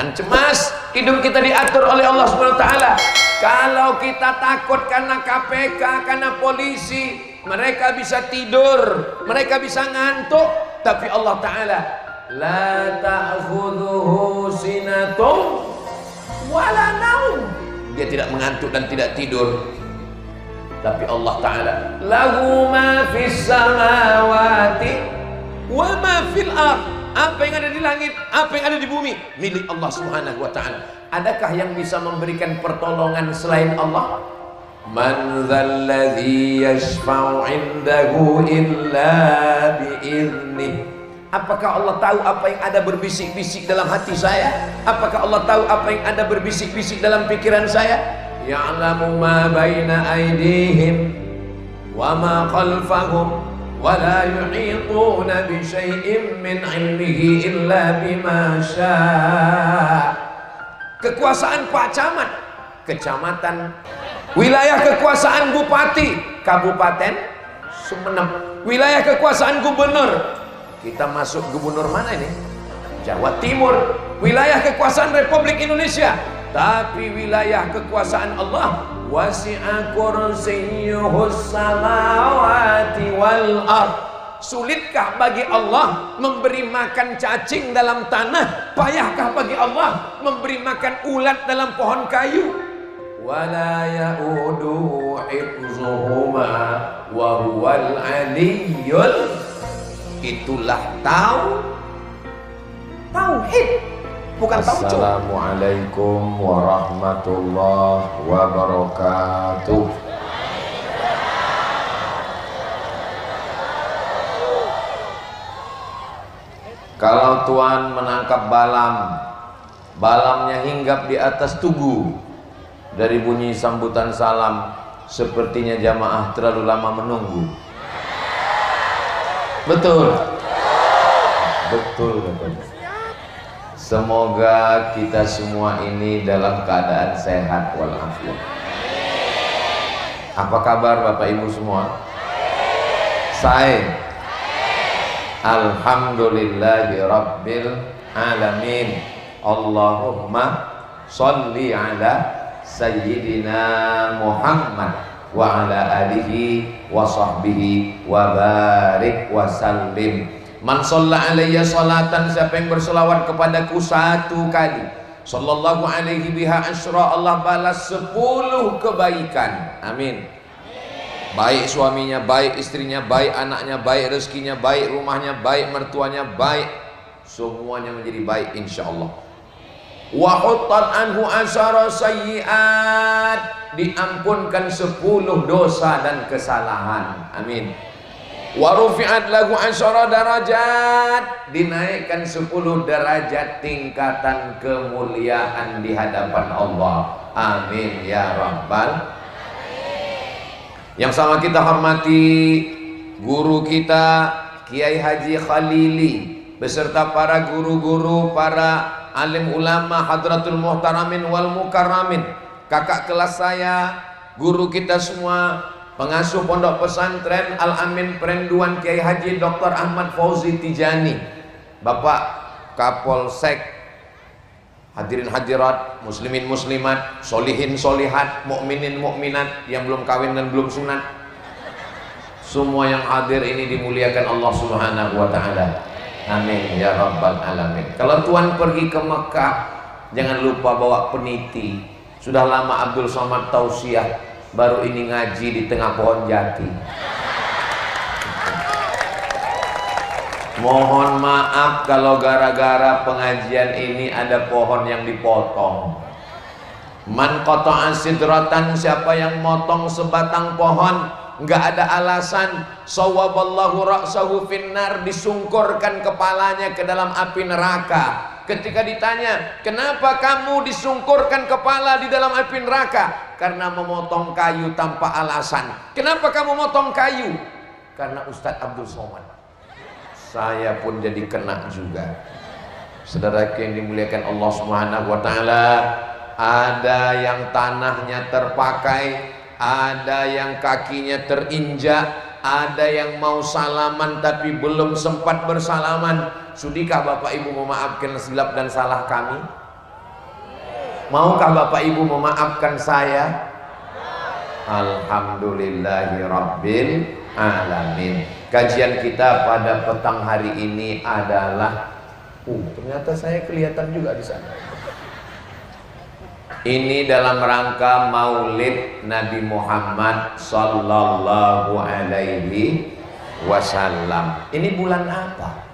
Jangan cemas, hidup kita diatur oleh Allah Subhanahu wa taala. Kalau kita takut karena KPK, karena polisi, mereka bisa tidur, mereka bisa ngantuk, tapi Allah taala la ta'khudhuhu sinatun wala naum. Dia tidak mengantuk dan tidak tidur. Tapi Allah taala lahu ma fis samawati wa ma fil ardh. Apa yang ada di langit, apa yang ada di bumi, milik Allah Subhanahu wa ta'ala. Adakah yang bisa memberikan pertolongan selain Allah? Man dzalladzi yashfa'u 'indahu illa bi'idnih. Apakah Allah tahu apa yang ada berbisik-bisik dalam hati saya? Apakah Allah tahu apa yang ada berbisik-bisik dalam pikiran saya? Ya'lamu ma baina aydihim wa ma khalfahum وَلَا يُحِيطُونَ بِشَيْءٍ مِّنْ عِلْمِهِ إِلَّا بِمَا شَاءَ. Kekuasaan Pak Camat, kecamatan, wilayah kekuasaan Bupati, Kabupaten Sumeneb, wilayah kekuasaan Gubernur. Kita masuk gubernur mana ini? Jawa Timur, wilayah kekuasaan Republik Indonesia. Tapi wilayah kekuasaan Allah, wasi'a kursiyyuhus samawati wal ardh. Sulitkah bagi Allah memberi makan cacing dalam tanah? Payahkah bagi Allah memberi makan ulat dalam pohon kayu? Wala ya'uduhu hifzuhuma wa huwal aliyyul. Itulah tauhid. Bukan tahu. Assalamualaikum warahmatullahi wabarakatuh. Kalau Tuan menangkap balamnya hinggap di atas tugu. Dari bunyi sambutan salam, sepertinya jamaah terlalu lama menunggu. Betul. Betul katanya. Semoga kita semua ini dalam keadaan sehat walafiat. Apa kabar Bapak Ibu semua? Saya alhamdulillahi rabbil alamin. Allahumma sholli ala sayyidina Muhammad wa ala alihi wa sahbihi wa barik wa sallim. Man shalla alayya salatan, siapa yang berselawat kepadaku satu kali, sallallahu alaihi biha asyra, Allah balas 10 kebaikan. Amin. Baik suaminya, baik istrinya, baik anaknya, baik rezekinya, baik rumahnya, baik mertuanya, baik semuanya menjadi baik insyaallah. Wa huttat anhu asyara sayyi'at, diampunkan 10 dosa dan kesalahan. Amin. Wa rufi'at lahu asyara darajat, dinaikkan 10 derajat tingkatan kemuliaan di hadapan Allah. Amin ya rabbal. Yang sama kita hormati guru kita Kiai Haji Khalili beserta para guru-guru, para alim ulama, hadratul muhtaramin wal mukarramin, kakak kelas saya, guru kita semua, pengasuh pondok pesantren Al-Amin Perenduan Kiai Haji Dr. Ahmad Fauzi Tijani, Bapak Kapolsek, hadirin hadirat, muslimin muslimat, solihin solihat, mukminin mukminat yang belum kawin dan belum sunat, semua yang hadir ini dimuliakan Allah Subhanahu wa taala. Amin ya rabbal alamin. Kalau Tuan pergi ke Mekah, jangan lupa bawa peniti. Sudah lama Abdul Somad tausiah, baru ini ngaji di tengah pohon jati. Mohon maaf kalau gara-gara pengajian ini ada pohon yang dipotong. Man qata'a sidratan, siapa yang motong sebatang pohon, enggak ada alasan, sawaballahu ra'sahu finnar, disungkurkan kepalanya ke dalam api neraka. Ketika ditanya, kenapa kamu disungkurkan kepala di dalam api neraka? Karena memotong kayu tanpa alasan. Kenapa kamu motong kayu? Karena Ustadz Abdul Somad. Saya pun jadi kena juga. Saudara yang dimuliakan Allah Subhanahu wa taala, ada yang tanahnya terpakai, ada yang kakinya terinjak, ada yang mau salaman tapi belum sempat bersalaman. Sudikah Bapak Ibu memaafkan silap dan salah kami? Maukah Bapak Ibu memaafkan saya? Alhamdulillahi Rabbil Alamin. Kajian kita pada petang hari ini adalah ternyata saya kelihatan juga di sana. Ini dalam rangka Maulid Nabi Muhammad sallallahu alaihi wasallam. Ini bulan apa?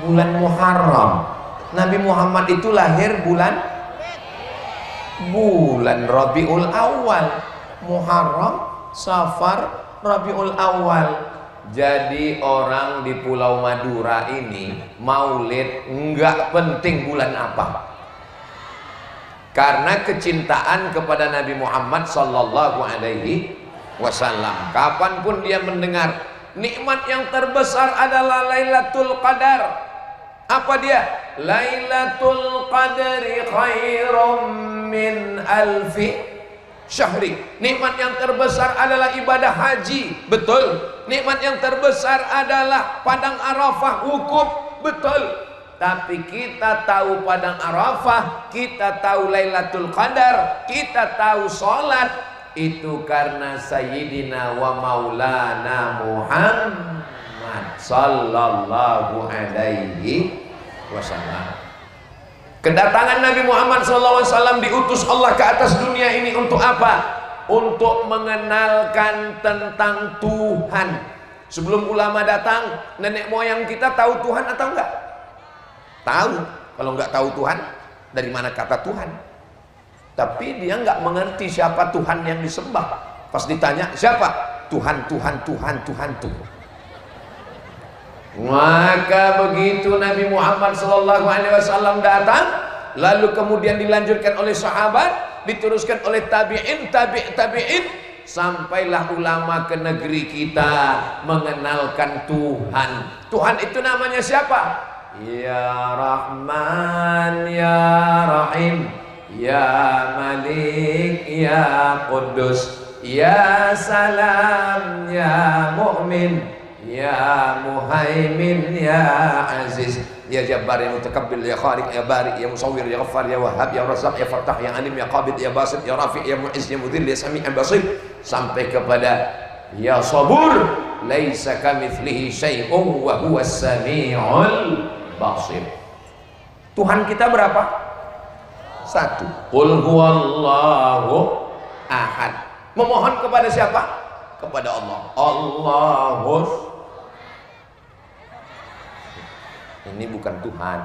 Bulan Muharram. Nabi Muhammad itu lahir bulan Rabiul Awal. Muharram, Safar, Rabiul Awal. Jadi orang di Pulau Madura ini Maulid enggak penting bulan apa, karena kecintaan kepada Nabi Muhammad sallallahu alaihi wasallam. Kapanpun dia mendengar nikmat yang terbesar adalah Lailatul Qadar. Apa dia? Lailatul Qadri khairum min alfi syahri. Nikmat yang terbesar adalah ibadah haji, betul. Nikmat yang terbesar adalah padang Arafah, wukuf, betul. Tapi kita tahu padang Arafah, kita tahu Lailatul Qadar, kita tahu sholat, itu karena Sayyidina wa Maulana Muhammad sallallahu alaihi wasallam. Kedatangan Nabi Muhammad sallallahu alaihi wasallam diutus Allah ke atas dunia ini untuk apa? Untuk mengenalkan tentang Tuhan. Sebelum ulama datang, nenek moyang kita tahu Tuhan atau enggak? Tahu. Kalau enggak tahu Tuhan, dari mana kata Tuhan? Tapi dia enggak mengerti siapa Tuhan yang disembah. Pas ditanya, siapa? Tuhan, Tuhan, Tuhan, Tuhan, Tuhan. Maka begitu Nabi Muhammad sallallahu alaihi wasallam datang, lalu kemudian dilanjutkan oleh sahabat, diteruskan oleh tabi'in, tabi'in, sampailah ulama ke negeri kita mengenalkan Tuhan. Tuhan itu namanya siapa? Ya Rahman, Ya Rahim, Ya Malik, Ya Quddus, Ya Salam, Ya Mu'min, Ya Muhaimin, Ya Aziz, Ya Jabbar, Ya Mutakabbir, Ya Khaliq, Ya Bari, Ya Musawwir, Ya Ghaffar, Ya Wahhab, Ya Razzaq, Ya Fattah, Ya Alim, Ya Qabid, Ya Basit, Ya Rafi', Ya Mu'izz, Ya Mudhill, Ya Sami', Ya Basir, sampai kepada Ya Sabur, laisa kamitslihi syai'un wa huwas sami'ul basir. Tuhan kita berapa? Satu. Qul huwallahu ahad. Memohon kepada siapa? Kepada Allah. Allahus. Ini bukan Tuhan,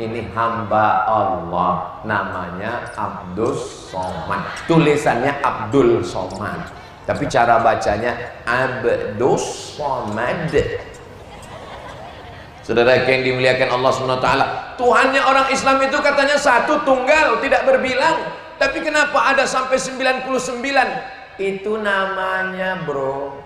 ini hamba Allah, namanya Abdus Somad. Tulisannya Abdul Somad, tapi cara bacanya Abdus Somad. Saudara yang dimuliakan Allah SWT, Tuhannya orang Islam itu katanya satu, tunggal, tidak berbilang. Tapi kenapa ada sampai 99? Itu namanya bro,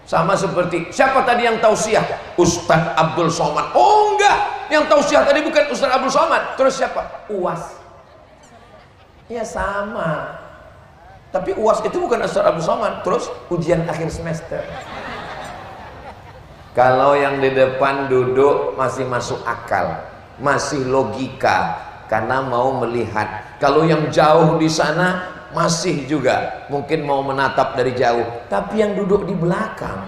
sama seperti siapa tadi yang tausiah? Ustadz Abdul Somad. Oh enggak, yang tausiah tadi bukan Ustadz Abdul Somad. Terus siapa? UAS. Ya sama, tapi UAS itu bukan Ustadz Abdul Somad. Terus ujian akhir semester. Kalau yang di depan duduk masih masuk akal, masih logika, karena mau melihat. Kalau yang jauh di sana masih juga mungkin mau menatap dari jauh, tapi yang duduk di belakang,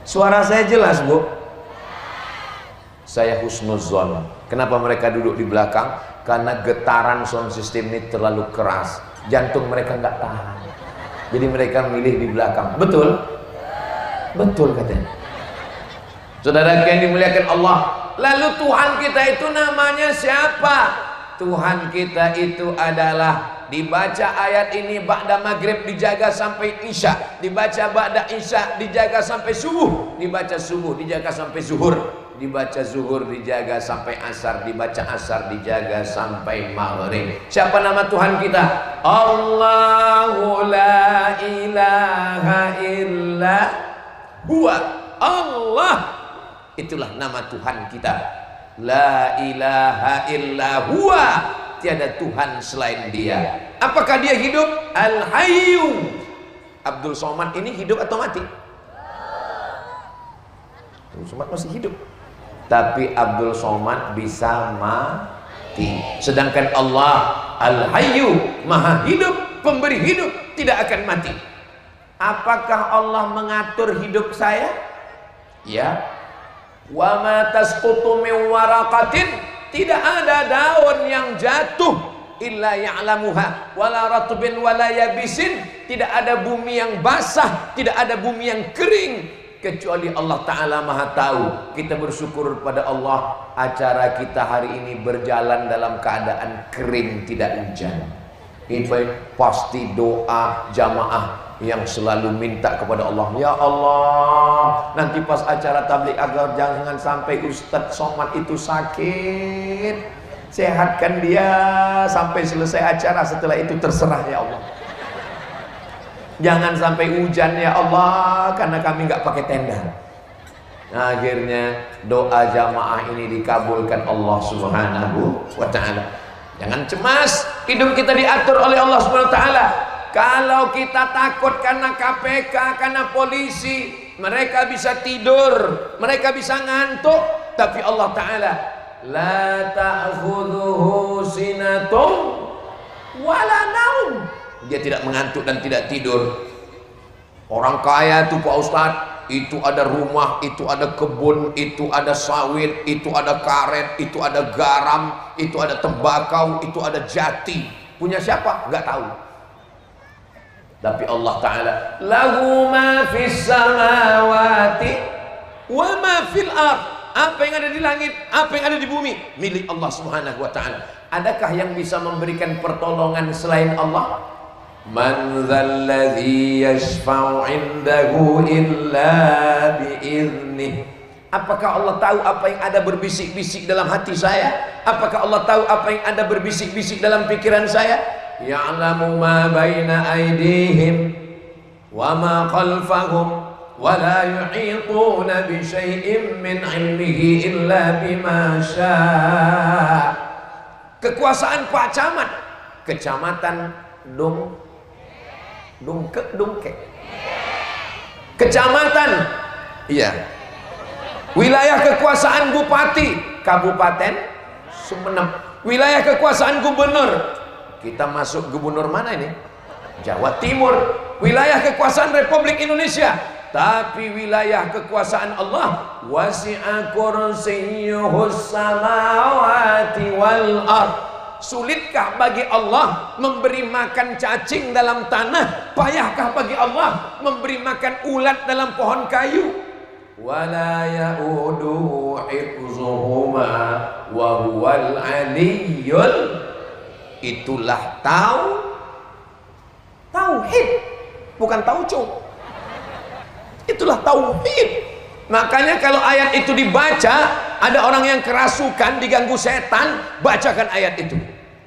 suara saya jelas bu? Saya husnuzon. Kenapa mereka duduk di belakang? Karena getaran sound system ini terlalu keras, jantung mereka nggak tahan, jadi mereka milih di belakang. Betul? Betul katanya. Saudara yang dimuliakan Allah, lalu Tuhan kita itu namanya siapa? Tuhan kita itu adalah, dibaca ayat ini ba'da maghrib dijaga sampai isya, dibaca ba'da isya dijaga sampai subuh, dibaca subuh dijaga sampai zuhur, dibaca zuhur dijaga sampai asar, dibaca asar dijaga sampai maghrib. Siapa nama Tuhan kita? Allahu la ilaha illa huwa. Allah, itulah nama Tuhan kita. La ilaha illa huwa, tiada Tuhan selain dia. Apakah dia hidup? Al-Hayyu. Abdul Somad ini hidup atau mati? Abdul Somad masih hidup, tapi Abdul Somad bisa mati. mati. Sedangkan Allah Al-Hayyu, Maha hidup, pemberi hidup, tidak akan mati. Apakah Allah mengatur hidup saya? Ya. Wa ma tasqutu min waraqatin, tidak ada daun yang jatuh illa ya'lamuha wala ratbin wala yabisin, tidak ada bumi yang basah, tidak ada bumi yang kering kecuali Allah Ta'ala Maha tahu. Kita bersyukur pada Allah, acara kita hari ini berjalan dalam keadaan kering, tidak hujan. Ini pasti doa jamaah yang selalu minta kepada Allah, ya Allah, nanti pas acara tabligh agar jangan sampai Ustadz Somad itu sakit, sehatkan dia sampai selesai acara, setelah itu terserah ya Allah. Jangan sampai hujan ya Allah, karena kami nggak pakai tenda. Nah, akhirnya doa jamaah ini dikabulkan Allah Subhanahu wa Ta'ala. Jangan cemas, hidup kita diatur oleh Allah Subhanahu wa Ta'ala. Kalau kita takut karena KPK, karena polisi, mereka bisa tidur, mereka bisa ngantuk, tapi Allah Ta'ala la ta'khudhuhu sinatum wala naum, dia tidak mengantuk dan tidak tidur. Orang kaya itu Pak Ustadz, itu ada rumah, itu ada kebun, itu ada sawit, itu ada karet, itu ada garam, itu ada tembakau, itu ada jati. Punya siapa? Nggak tahu. Tapi Allah Ta'ala lahu ma fis samawati wa ma fil ard, apa yang ada di langit, apa yang ada di bumi, milik Allah Subhanahu wa Ta'ala. Adakah yang bisa memberikan pertolongan selain Allah? Man dzalladzi yashfa'u 'indahu illa bi'idnih. Apakah Allah tahu apa yang ada berbisik-bisik dalam hati saya? Apakah Allah tahu apa yang ada berbisik-bisik dalam pikiran saya? Ya'lamu ma baina aydihim wa ma khalfahum wa la yuhituna bi syai'in min 'ilmihi illa bima syaa. Kekuasaan Pak Camat, Kecamatan Dungkek, Kecamatan, iya, wilayah kekuasaan Bupati, Kabupaten Sumeneb, wilayah kekuasaan Gubernur. Kita masuk gubernur mana ini? Jawa Timur. Wilayah kekuasaan Republik Indonesia. Tapi wilayah kekuasaan Allah, wasi'a kursiyyuhus samawati wal ard. Sulitkah bagi Allah memberi makan cacing dalam tanah? Payahkah bagi Allah memberi makan ulat dalam pohon kayu? Wala ya'uduhu hifzuhuma wa huwal aliyyul. Itulah tauhid, bukan tauco. Itulah tauhid. Makanya kalau ayat itu dibaca, ada orang yang kerasukan, diganggu setan, bacakan ayat itu.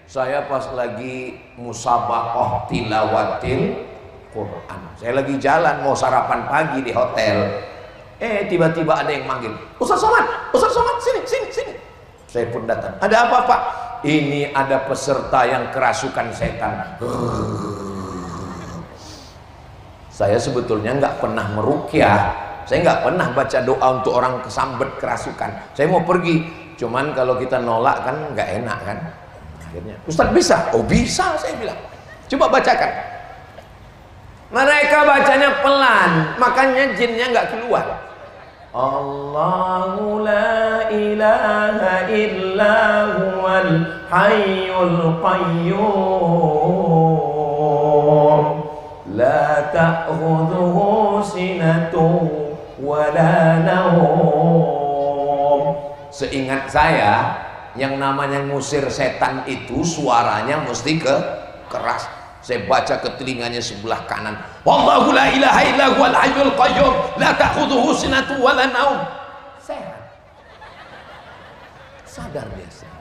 Saya pas lagi musabaqah tilawatil Quran, saya lagi jalan mau sarapan pagi di hotel, tiba-tiba ada yang manggil, Ustaz Somad, sini. Saya pun datang. Ada apa Pak? Ini ada peserta yang kerasukan setan. Saya sebetulnya nggak pernah meruqyah, saya nggak pernah baca doa untuk orang kesambet kerasukan. Saya mau pergi, cuman kalau kita nolak kan nggak enak kan. Akhirnya, Ustadz bisa? Oh bisa, saya bilang. Coba bacakan. Mereka bacanya pelan, makanya jinnya nggak keluar. Allahu la ilaha illa huwal hayyul qayyum la ta'khudhuhu sinatun wa la nawm. Seingat saya, yang namanya ngusir setan itu suaranya mesti keras. Saya baca ke telinganya sebelah kanan, wallahu la ilaha illa huwal hayyul qayyum la ta'khudhuhu sinatun wa la naum. Sehat, sadar dia sehat.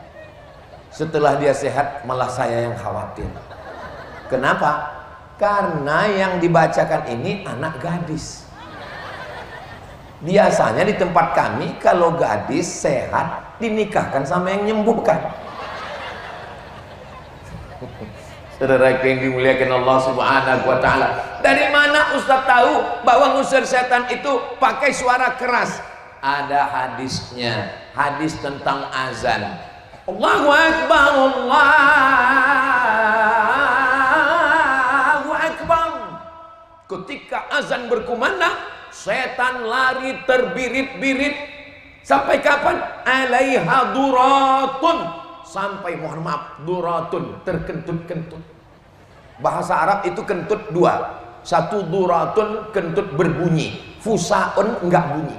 Setelah dia sehat, malah saya yang khawatir. Kenapa? Karena yang dibacakan ini anak gadis. Biasanya di tempat kami kalau gadis sehat dinikahkan sama yang menyembuhkan. Saudara yang dimuliakan Allah Subhanahu wa Ta'ala, dari mana Ustaz tahu bahwa ngusir setan itu pakai suara keras? Ada hadisnya, hadis tentang azan. Allahu Akbar, Allahu Akbar. Ketika azan berkumandang, setan lari terbirit-birit. Sampai kapan? Alaiha duratun. Sampai, mohon maaf, duratun, terkentut-kentut. Bahasa Arab itu kentut dua. Satu duratun, kentut berbunyi. Fusaun, enggak bunyi.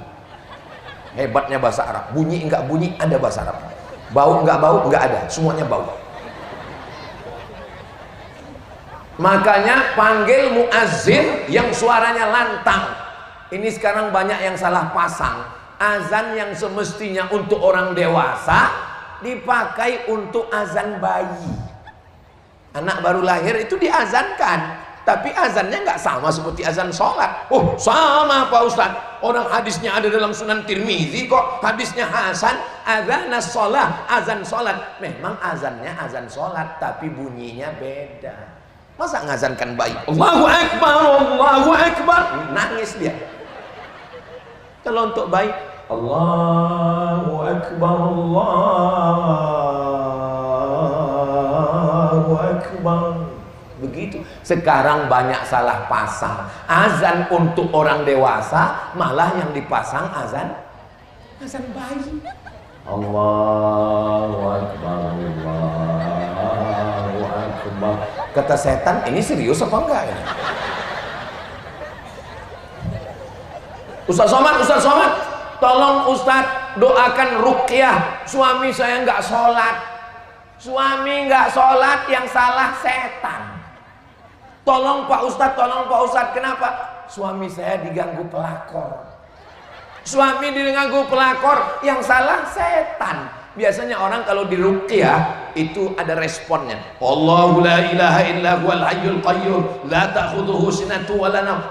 Hebatnya bahasa Arab. Bunyi enggak bunyi, ada bahasa Arab. Bau enggak bau, enggak ada. Semuanya bau. Makanya panggil muazzin yang suaranya lantang. Ini sekarang banyak yang salah pasang. Azan yang semestinya untuk orang dewasa dipakai untuk azan bayi. Anak baru lahir itu diazankan, tapi azannya nggak sama seperti azan sholat. Oh, sama Pak Ustadz. Orang hadisnya ada dalam Sunan Tirmizi kok. Hadisnya Hasan. Azan sholat, azan sholat. Memang azannya azan sholat, tapi bunyinya beda. Masa ngazankan bayi? Allahu Akbar, Allahu Akbar. Nangis dia. Kalau untuk bayi, Allahu Akbar, Allahu Akbar. Begitu. Sekarang banyak salah pasang. Azan untuk orang dewasa, malah yang dipasang azan bayi. Allahu Akbar, Allahu Akbar. Kata setan, ini serius apa enggak ini? Ustaz Somad, tolong Ustaz doakan ruqyah. Suami saya nggak sholat. Suami nggak sholat, yang salah setan. Tolong Pak Ustaz, kenapa? Suami saya diganggu pelakor. Suami diganggu pelakor, yang salah setan. Biasanya orang kalau di ruqyah itu ada responnya. Allahu la ilaha illa huwal hayyul qayyum la ta'khudhuhu sinatun wa la nawm.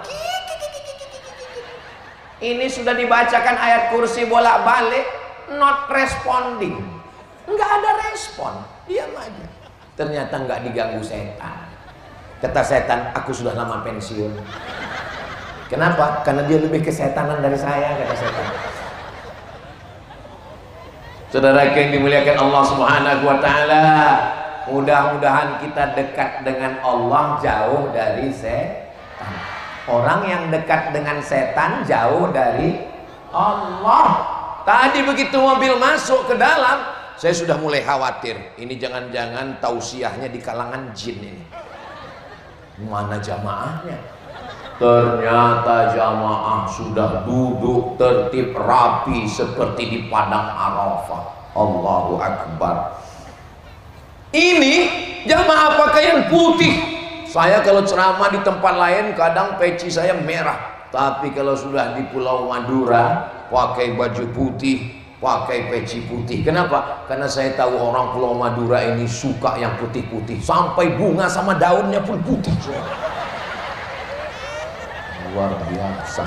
Ini sudah dibacakan ayat kursi bolak-balik, not responding. Enggak ada respon, diam aja. Ternyata enggak diganggu setan. Kata setan, aku sudah lama pensiun. Kenapa? Karena dia lebih kesetanan dari saya, kata setan. Saudara yang dimuliakan Allah Subhanahu wa taala, mudah-mudahan kita dekat dengan Allah, jauh dari setan. Orang yang dekat dengan setan jauh dari Allah. Tadi begitu mobil masuk ke dalam, saya sudah mulai khawatir. Ini jangan-jangan tausiahnya di kalangan jin ini. Mana jamaahnya? Ternyata jamaah sudah duduk tertib rapi seperti di padang Arafah. Allahu Akbar. Ini jamaah pakaian putih. Saya kalau ceramah di tempat lain kadang peci saya merah, tapi kalau sudah di Pulau Madura pakai baju putih, pakai peci putih. Kenapa? Karena saya tahu orang Pulau Madura ini suka yang putih-putih, sampai bunga sama daunnya pun putih. Luar biasa.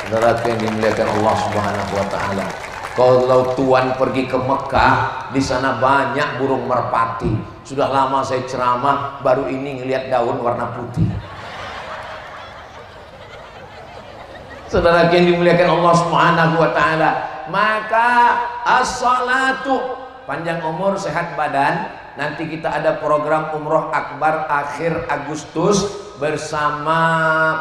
Saudara yang dimuliakan Allah Subhanahu wa taala. Kalau Tuan pergi ke Mekah, di sana banyak burung merpati. Sudah lama saya ceramah, baru ini ngelihat daun warna putih. Saudara yang dimuliakan Allah Subhanahu wa taala, maka as-salatu, panjang umur sehat badan. Nanti kita ada program umroh akbar akhir Agustus bersama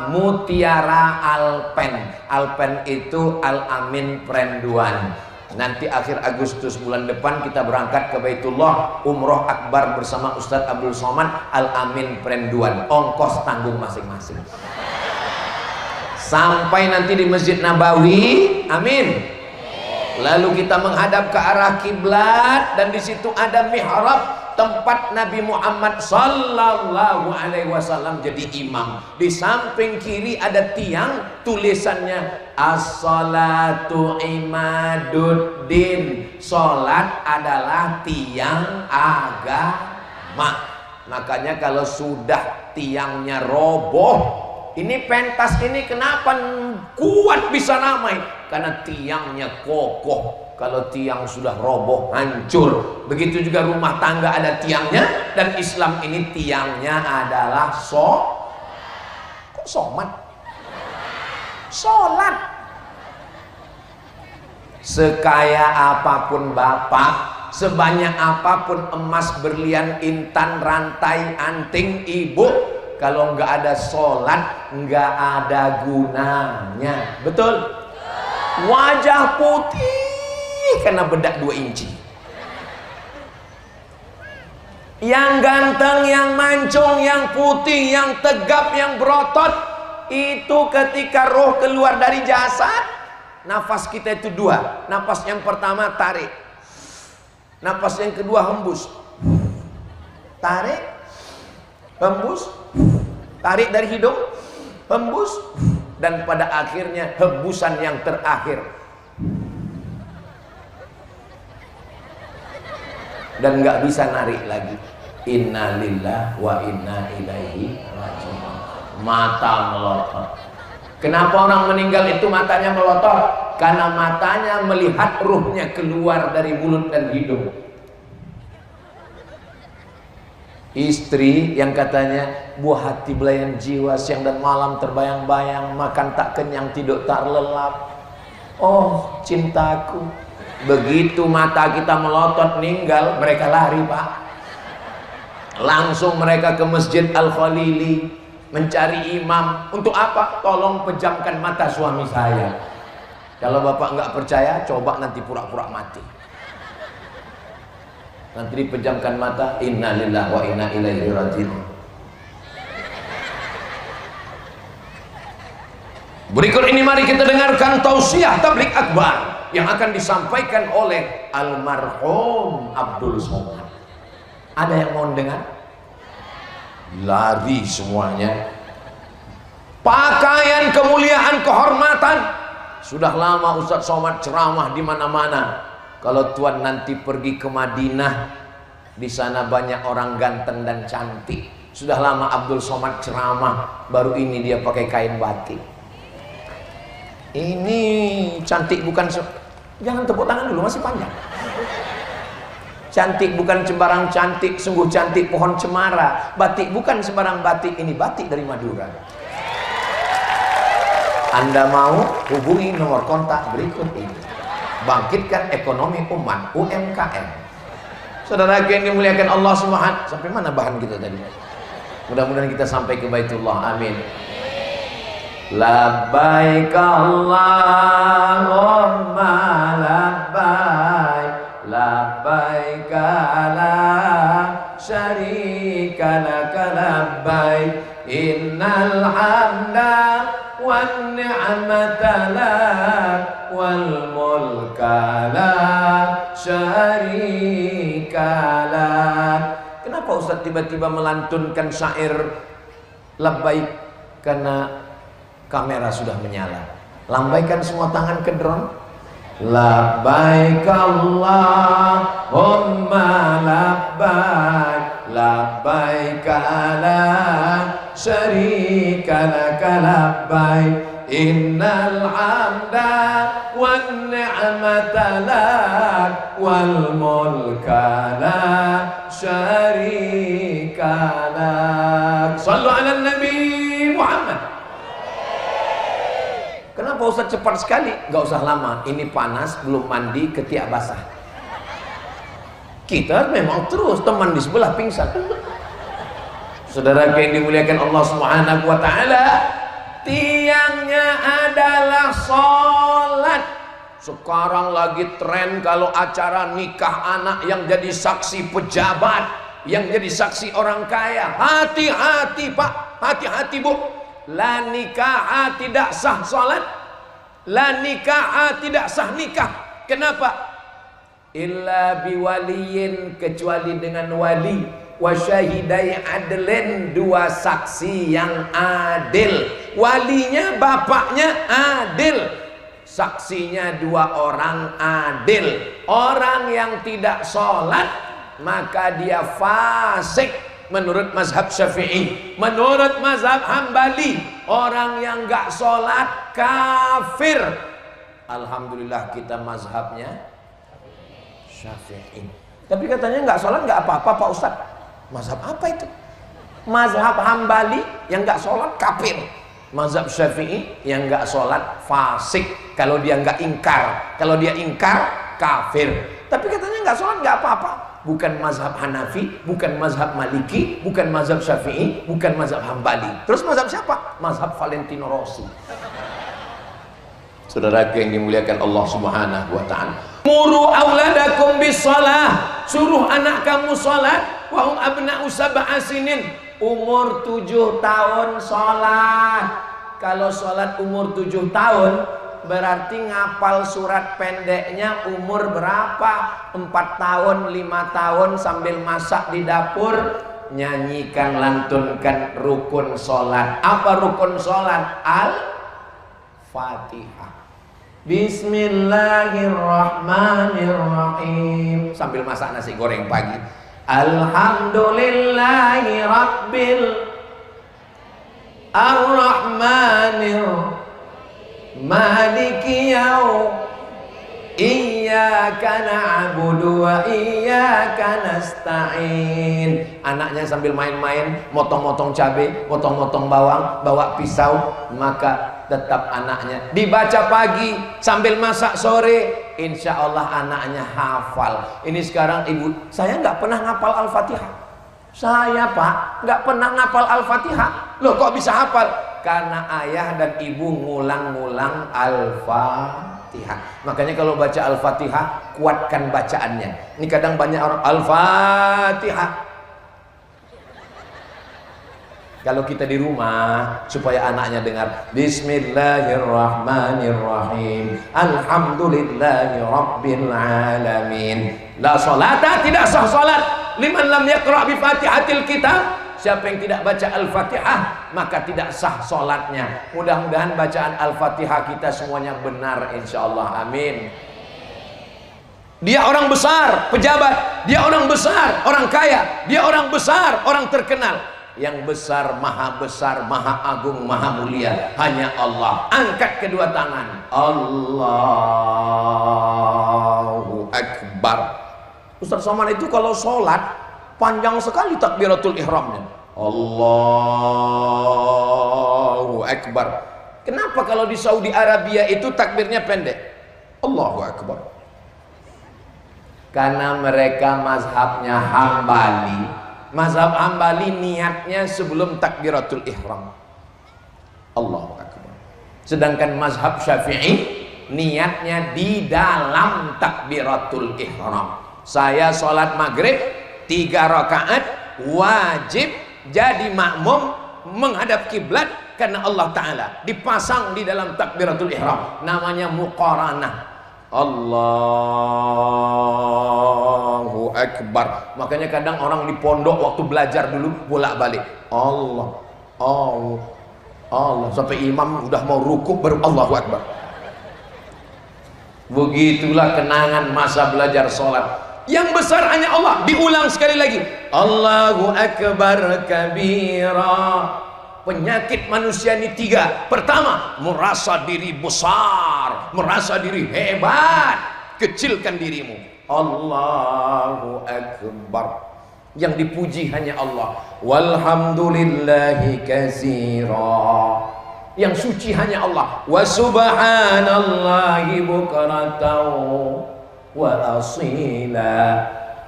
Mutiara Alpen. Alpen itu Al-Amin Prenduan. Nanti akhir Agustus bulan depan kita berangkat ke Baitullah umroh akbar bersama Ustadz Abdul Somad Al-Amin Prenduan. Ongkos tanggung masing-masing. Sampai nanti di Masjid Nabawi, amin. Lalu kita menghadap ke arah kiblat dan di situ ada mihrab tempat Nabi Muhammad sallallahu alaihi wasallam jadi imam. Di samping kiri ada tiang, tulisannya as-salatu imaduddin. Salat adalah tiang agama. Makanya kalau sudah tiangnya roboh, ini pentas ini kenapa kuat bisa ramai? Karena tiangnya kokoh. Kalau tiang sudah roboh, hancur. Begitu juga rumah tangga ada tiangnya. Dan Islam ini tiangnya adalah kok somat? Sholat. Sekaya apapun bapak, sebanyak apapun emas, berlian, intan, rantai, anting ibu, kalau nggak ada sholat nggak ada gunanya. Betul? Wajah putih karena bedak 2 inci. Yang ganteng, yang mancung, yang putih, yang tegap, yang berotot, itu ketika roh keluar dari jasad, nafas kita itu 2. Nafas yang pertama tarik, nafas yang kedua hembus. Tarik, hembus, tarik dari hidung, hembus, dan pada akhirnya hembusan yang terakhir. Dan nggak bisa narik lagi. Inna lillahi wa inna ilaihi raji'un. Mata melotot. Kenapa orang meninggal itu matanya melotot? Karena matanya melihat ruhnya keluar dari mulut dan hidung. Istri yang katanya buah hati belayan jiwa, siang dan malam terbayang-bayang, makan tak kenyang, tidur tak lelap. Oh cintaku. Begitu mata kita melotot ninggal, mereka lari pak. Langsung mereka ke Masjid Al-Khalili mencari imam. Untuk apa? Tolong pejamkan mata suami saya. Kalau bapak nggak percaya, coba nanti pura-pura mati. Nanti dipejamkan mata. Inna lillahi wa inna ilaihi raji'un. Berikut ini mari kita dengarkan tausiah tabligh akbar yang akan disampaikan oleh almarhum Abdul Somad. Ada yang mau dengar? Lari semuanya. Pakaian kemuliaan, kehormatan. Sudah lama Ustadz Somad ceramah di mana-mana. Kalau Tuhan nanti pergi ke Madinah, di sana banyak orang ganteng dan cantik. Sudah lama Abdul Somad ceramah, baru ini dia pakai kain batik. Ini cantik bukan jangan tepuk tangan dulu, masih panjang. Cantik bukan sembarang cantik, sungguh cantik pohon cemara. Batik bukan sembarang batik, ini batik dari Madura. Anda mau hubungi nomor kontak berikut ini. Bangkitkan ekonomi umat, UMKM. Saudara yang dimuliakan Allah Subhanahu. Sampai mana bahan kita tadi? Mudah-mudahan kita sampai ke Baitullah. Amin. Labbaik Allahumma labbaik, labbaik la syarika laka labbaik, innal hamda wan ni'mata lak wal mulka la syarika lak. Kenapa Ustaz tiba-tiba melantunkan syair labbaik? Karena kamera sudah menyala. Lambaikan semua tangan ke drone. Labbaik Allahumma labbaik, labbaik la syarika laka labbaik, innal hamda wan ni'mata lak wal mulka la syarika lak. Shallu ala Nabi Muhammad. Kenapa Ustaz cepat sekali? Gak usah lama, ini panas, belum mandi, ketiak basah. Kita memang terus, teman di sebelah pingsan. Saudara yang dimuliakan Allah Subhanahu wa ta'ala, tiangnya adalah sholat. Sekarang lagi tren kalau acara nikah anak yang jadi saksi pejabat, yang jadi saksi orang kaya. Hati-hati pak, hati-hati bu. La nikah tidak sah salat, la nikah tidak sah nikah. Kenapa? Illa biwaliyin, kecuali dengan wali, wa syahidai adlin, 2 saksi yang adil. Walinya bapaknya adil, saksinya 2 orang adil. Orang yang tidak sholat maka dia fasik menurut mazhab Syafi'i. Menurut mazhab Hambali, orang yang gak sholat kafir. Alhamdulillah kita mazhabnya Syafi'i. Tapi katanya gak sholat gak apa-apa Pak Ustadz. Mazhab apa itu? Mazhab Hambali yang gak sholat kafir. Mazhab Syafi'i yang gak sholat fasik. Kalau dia gak ingkar, kalau dia ingkar kafir. Tapi katanya nggak sholat nggak apa-apa. Bukan mazhab Hanafi, bukan mazhab Maliki, bukan mazhab Syafi'i, bukan mazhab Hambali. Terus mazhab siapa? Mazhab Valentino Rossi. Saudara yang dimuliakan Allah Subhanahu wa taala. Muru auladakum bisalah. Suruh anak kamu salat wa hum abna'u sab'a sinin. Umur 7 tahun salat. Kalau salat umur 7 tahun berarti ngapal surat pendeknya umur berapa? 4 tahun, 5 tahun sambil masak di dapur nyanyikan, lantunkan rukun salat. Apa rukun salat? Al-Fatihah. Bismillahirrahmanirrahim sambil masak nasi goreng pagi. Alhamdulillahi rabbil arrahmanir maliki yaum iyyaka na'budu wa iyyaka nasta'in. Anaknya sambil main-main, motong-motong cabai, motong-motong bawang, bawa pisau, maka tetap anaknya dibaca pagi sambil masak sore, insya Allah anaknya hafal. Ini sekarang ibu, saya nggak pernah ngapal Al-Fatihah. Saya Pak, nggak pernah ngapal Al-Fatihah. Loh kok bisa hafal? Karena ayah dan ibu ngulang-ngulang Al-Fatihah. Makanya kalau baca Al-Fatihah, kuatkan bacaannya. Ini kadang banyak orang Al-Fatihah. Kalau kita di rumah, supaya anaknya dengar Bismillahirrahmanirrahim Alhamdulillahi Rabbil Alamin. La sholata, tidak sah salat liman lam yaqra' bi fatihatil kitab. Siapa yang tidak baca Al-Fatihah maka tidak sah salatnya. Mudah-mudahan bacaan Al-Fatihah kita semuanya benar insyaallah. Amin. Dia orang besar, pejabat. Dia orang besar, orang kaya. Dia orang besar, orang terkenal. Yang besar, maha agung, maha mulia hanya Allah. Angkat kedua tangan, Allahu Akbar. Ustaz Somad itu kalau sholat panjang sekali takbiratul ihramnya, Allahu Akbar. Kenapa kalau di Saudi Arabia itu takbirnya pendek, Allahu Akbar? Karena mereka mazhabnya Hambali. Mazhab Hambali niatnya sebelum takbiratul ihram, Allahu Akbar. Sedangkan mazhab Syafi'i niatnya di dalam takbiratul ihram. Saya sholat maghrib 3 rakaat wajib jadi makmum menghadap kiblat karena Allah Ta'ala dipasang di dalam takbiratul ihram, namanya muqaranah. Allahu Akbar. Makanya kadang orang di pondok waktu belajar dulu bolak-balik Allah, Allah, Allah sampai imam udah mau rukuk baru Allahu Akbar. Begitulah kenangan masa belajar sholat. Yang besar hanya Allah. Diulang sekali lagi, Allahu Akbar kabira. Penyakit manusia ini 3. Pertama, merasa diri besar, merasa diri hebat. Kecilkan dirimu. Allahu Akbar. Yang dipuji hanya Allah. Walhamdulillahi katsira. Yang suci hanya Allah. Wa subhanallahi bukratan wa asila.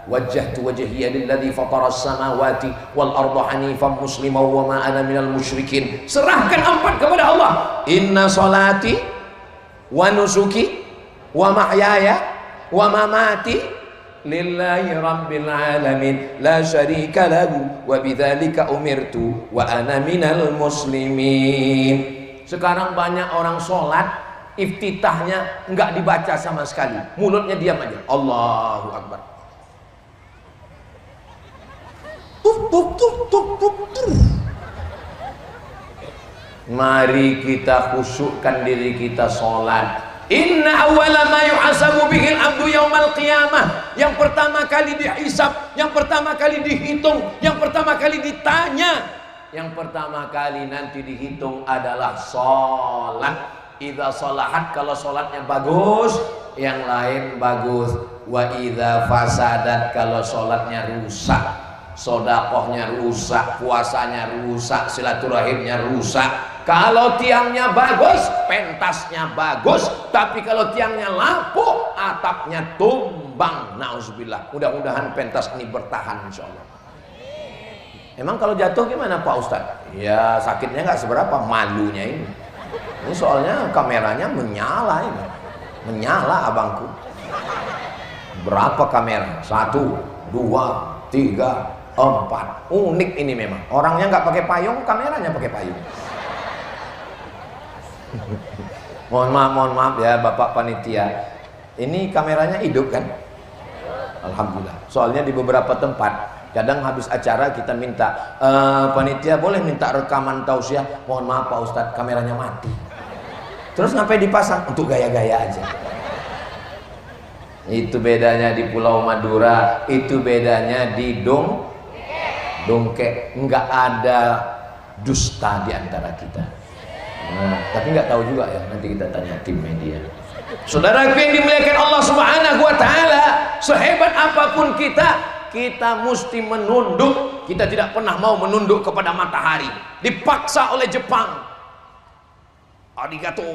Wajjahtu wajhiya lilladzi fataras samawati wal arda hanifan musliman wa ma ana minal musyrikin. Serahkan 4 kepada Allah. Inna salati wa nusuki wa mahyaya wa mamati lillahi rabbil alamin la syarika lahu wa bidzalika umirtu wa ana minal muslimin. Sekarang banyak orang sholat iftitahnya enggak dibaca sama sekali, mulutnya diam aja, Allahu Akbar. Mari kita khusyukkan diri kita sholat. Inna awwala ma yuhasabu bihil abdu yaumal qiyamah. Yang pertama kali dihisab, yang pertama kali dihitung, yang pertama kali ditanya, yang pertama kali nanti dihitung adalah sholat. Idza sholahat, kalau sholatnya bagus, yang lain bagus. Wa idza fasadat, kalau sholatnya rusak, sodakohnya rusak, puasanya rusak, silaturahimnya rusak. Kalau tiangnya bagus, pentasnya bagus, tapi kalau tiangnya lapuk, atapnya tumbang. bang, na'udzubillah. Mudah-mudahan pentas ini bertahan insyaallah. Emang kalau jatuh gimana Pak Ustadz? Ya sakitnya nggak seberapa, malunya ini. Ini soalnya kameranya menyala ini. Menyala abangku. Berapa kamera? 1, 2, 3, 4. Unik ini memang. Orangnya nggak pakai payung, kameranya pakai payung. Mohon maaf ya Bapak Panitia. Ini kameranya hidup kan? Alhamdulillah. Soalnya di beberapa tempat kadang habis acara kita minta panitia boleh minta rekaman tausiah. Mohon maaf Pak Ustadz, kameranya mati. Terus ngapain dipasang? Untuk gaya-gaya aja. Itu bedanya di Pulau Madura, itu bedanya di dongkek. Nggak ada dusta di antara kita. Nah, tapi nggak tahu juga ya, nanti kita tanya tim media. Saudara yang dimuliakan Allah Subhanahu wa taala, sehebat apapun kita mesti menunduk. Kita tidak pernah mau menunduk kepada matahari. Dipaksa oleh Jepang. Arigato.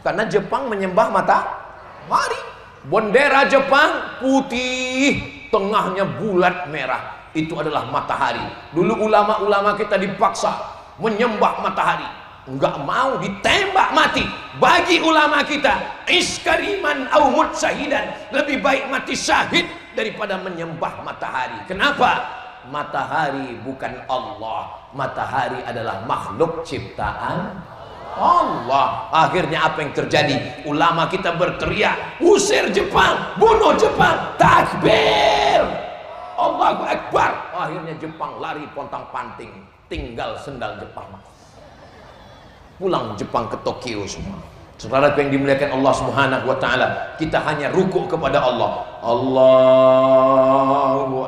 Karena Jepang menyembah matahari. Bendera Jepang putih, tengahnya bulat merah. Itu adalah matahari. Dulu ulama-ulama kita dipaksa menyembah matahari, enggak mau, ditembak mati. Bagi ulama kita, iskariman au mut syahidan, lebih baik mati syahid daripada menyembah matahari. Kenapa? Matahari bukan Allah. Matahari adalah makhluk ciptaan Allah. Akhirnya apa yang terjadi? Ulama kita berteriak, usir Jepang, bunuh Jepang, takbir, Allahu Akbar. Akhirnya Jepang lari pontang-panting, tinggal sendal Jepang. Pulang Jepang ke Tokyo semua. Saudara yang dimuliakan Allah Subhanahu wa taala, kita hanya rukuk kepada Allah. Allahu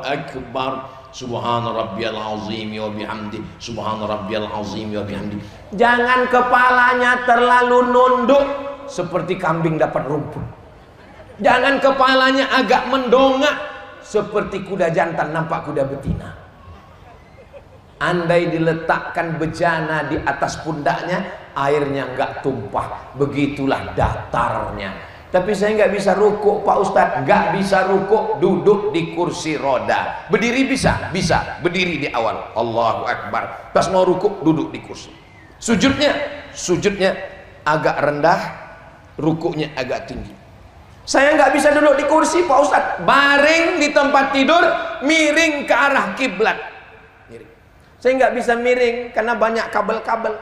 Akbar. Subhana rabbiyal azim wa bihamdi. Subhana rabbiyal azim wa bihamdi. Jangan kepalanya terlalu nunduk seperti kambing dapat rumput. Jangan kepalanya agak mendongak seperti kuda jantan nampak kuda betina. Andai diletakkan bejana di atas pundaknya, airnya enggak tumpah. Begitulah datarnya. Tapi saya nggak bisa rukuk Pak Ustadz. Nggak bisa rukuk, duduk di kursi roda. Berdiri bisa? Bisa. Berdiri di awal, Allahu Akbar. Pas mau rukuk, duduk di kursi. Sujudnya agak rendah, rukuknya agak tinggi. Saya nggak bisa duduk di kursi Pak Ustadz. Baring di tempat tidur, miring ke arah kiblat. Saya nggak bisa miring karena banyak kabel-kabel.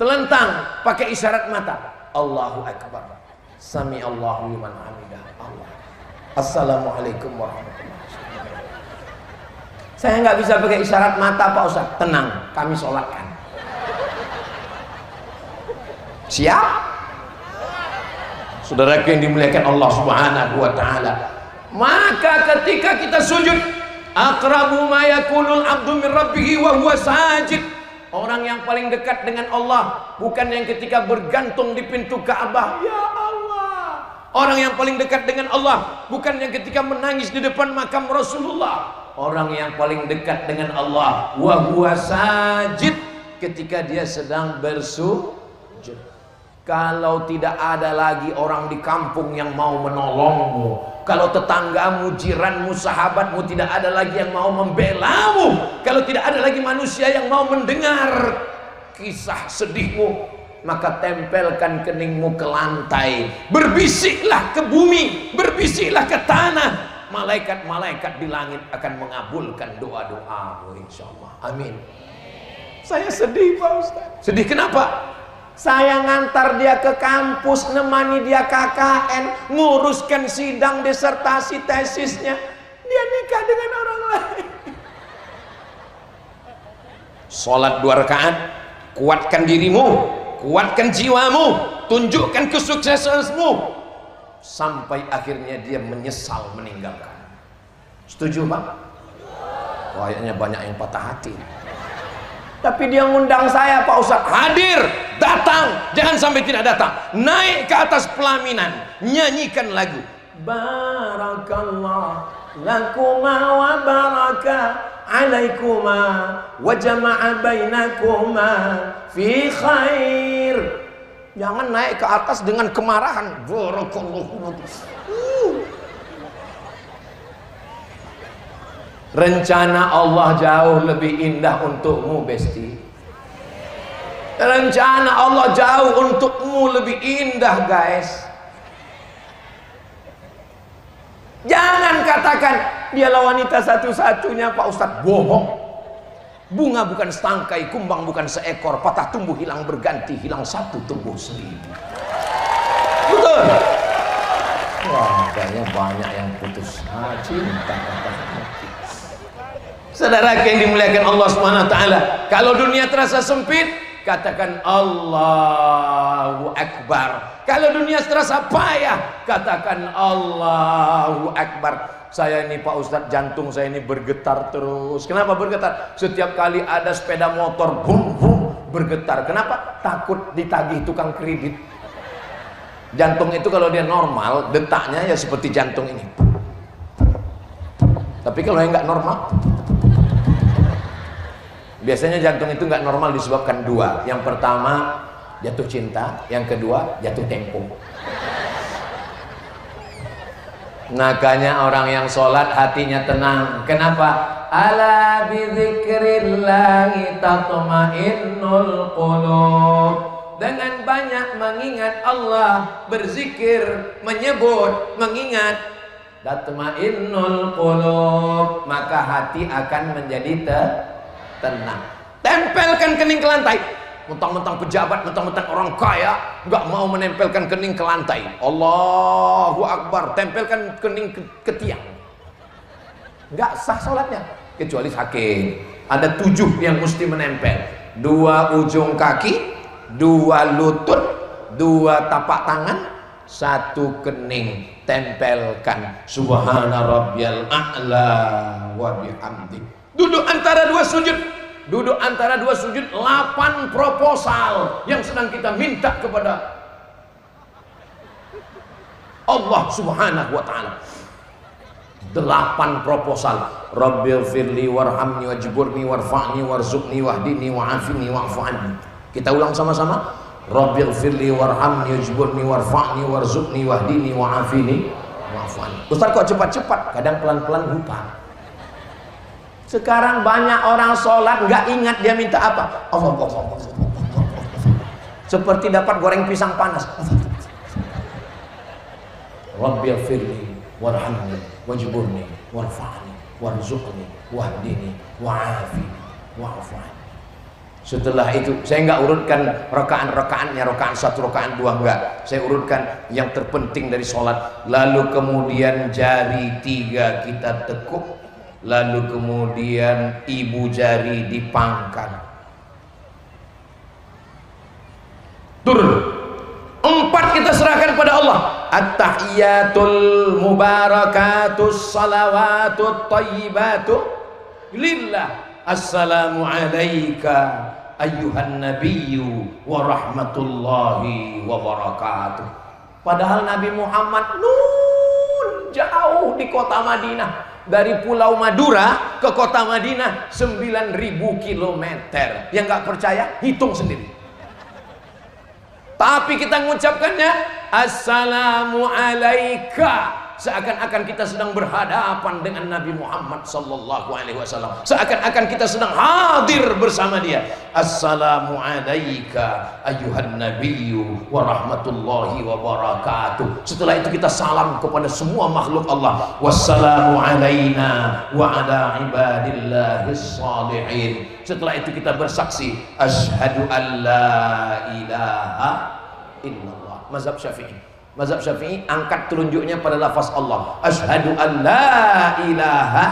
Telentang pakai isyarat mata. Allahu Akbar. Sami Allahu liman hamidah. Allah. Assalamualaikum warahmatullahi wabarakatuh. Saya nggak bisa pakai isyarat mata Pak Ustaz. Tenang, kami sholatkan. Siap? Saudara yang dimuliakan Allah Subhanahu wa taala. Maka ketika kita sujud, aqrabu ma yakunul abdu min rabbih wa huwa sajid. Orang yang paling dekat dengan Allah bukan yang ketika bergantung di pintu Ka'bah, ya Allah. Orang yang paling dekat dengan Allah bukan yang ketika menangis di depan makam Rasulullah. Orang yang paling dekat dengan Allah wa huwa sajid, ketika dia sedang bersujud. Kalau tidak ada lagi orang di kampung yang mau menolongmu, kalau tetanggamu, jiranmu, sahabatmu tidak ada lagi yang mau membelamu, kalau tidak ada lagi manusia yang mau mendengar kisah sedihmu, maka tempelkan keningmu ke lantai, berbisiklah ke bumi, berbisiklah ke tanah. Malaikat-malaikat di langit akan mengabulkan doa-doamu insyaallah. Amin. Saya sedih Pak Ustaz. Sedih kenapa? Saya ngantar dia ke kampus, nemani dia KKN, nguruskan sidang disertasi tesisnya, dia nikah dengan orang lain. Sholat 2 rakaat, kuatkan dirimu, kuatkan jiwamu, tunjukkan kesuksesanmu, sampai akhirnya dia menyesal meninggalkan. Setuju Pak? Kayaknya banyak yang patah hati. Tapi dia ngundang saya Pak Ustaz, hadir, datang, jangan sampai tidak datang. Naik ke atas pelaminan, nyanyikan lagu Barakallah lakuma wa baraka alaikuma wa jama'a bainakuma fi khair. Jangan naik ke atas dengan kemarahan. Barakallahu. Rencana Allah jauh lebih indah untukmu, Besti. Rencana Allah jauh untukmu lebih indah, guys. Jangan katakan dialah wanita satu-satunya, Pak Ustadz. Bohong. Bunga bukan setangkai, kumbang bukan seekor, patah tumbuh hilang berganti, hilang satu tumbuh seribu. Betul. Wah, kayaknya banyak yang putus cinta. Saudara yang dimuliakan Allah Subhanahu wa taala, kalau dunia terasa sempit, katakan Allahu Akbar. Kalau dunia terasa payah, katakan Allahu Akbar. Saya ini Pak Ustadz, jantung saya ini bergetar terus. Kenapa bergetar? Setiap kali ada sepeda motor, bum bum, bergetar. Kenapa? Takut ditagih tukang kredit. Jantung itu kalau dia normal, detaknya ya seperti jantung ini. Tapi kalau yang nggak normal, biasanya jantung itu nggak normal disebabkan dua. Yang pertama jatuh cinta, yang kedua jatuh tempo. Makanya orang yang sholat hatinya tenang. Kenapa? Ala bidzikrillahi tatma'innul qulub. Dengan banyak mengingat Allah, berzikir, menyebut, mengingat, tatma'innul qulub, maka hati akan menjadi tenang. Tempelkan kening ke lantai. Mentang-mentang pejabat, mentang-mentang orang kaya, nggak mau menempelkan kening ke lantai. Allahu Akbar, tempelkan kening ke tiang. Nggak sah sholatnya, kecuali sakit. Ada 7 yang mesti menempel. 2 ujung kaki, 2 lutut, 2 tapak tangan, 1 kening. Tempelkan. Subhana rabbiyal a'la wa bihamdi. Duduk antara 2 sujud. Duduk antara 2 sujud, 8 proposal yang sedang kita minta kepada Allah Subhanahu wa taala. 8 proposal. Rabbighfirli warhamni wajburni warfa'ni warzuqni wahdini wa'afini wa'fu anni. Kita ulang sama-sama. Rabbighfirli warhamni wajburni warfa'ni warzuqni wahdini wa'afini wa'fu anni. Ustaz kok cepat-cepat? Kadang pelan-pelan lupa. Sekarang banyak orang sholat nggak ingat dia minta apa. Allah. Seperti dapat goreng pisang panas. Rabbighfirli warhamni wajburni warfa'ni warzuqni wahdini wa'afini wa'fu anni. Setelah itu saya nggak urutkan rakaat-rakaatnya, rakaat 1, rakaat 2, enggak. Saya urutkan yang terpenting dari sholat. Lalu kemudian jari 3 kita tekuk. Lalu kemudian ibu jari dipangkat. Turun. 4 kita serahkan pada Allah. At-tahiyatul mubarakatus salawatut thayyibatu lillah. Assalamu alayka ayyuhan nabiyyu wa rahmatullahi wa barakatuh. Padahal Nabi Muhammad jauh di kota Madinah. Dari Pulau Madura ke kota Madinah 9.000 kilometer. Yang nggak percaya, hitung sendiri. Tapi kita mengucapkannya Assalamu alayka, seakan-akan kita sedang berhadapan dengan Nabi Muhammad sallallahu alaihi wasallam. Seakan-akan kita sedang hadir bersama dia. Assalamu alayka ayyuhan nabiyyu wa rahmatullahi wa barakatuh. Setelah itu kita salam kepada semua makhluk Allah. Wassalamu alaina wa ala ibadillahis salihin. Setelah itu kita bersaksi asyhadu an la ilaha illallah. Mazhab Syafi'i. Mazhab Syafi'i angkat telunjuknya pada lafaz Allah. Asyhadu an la ilaha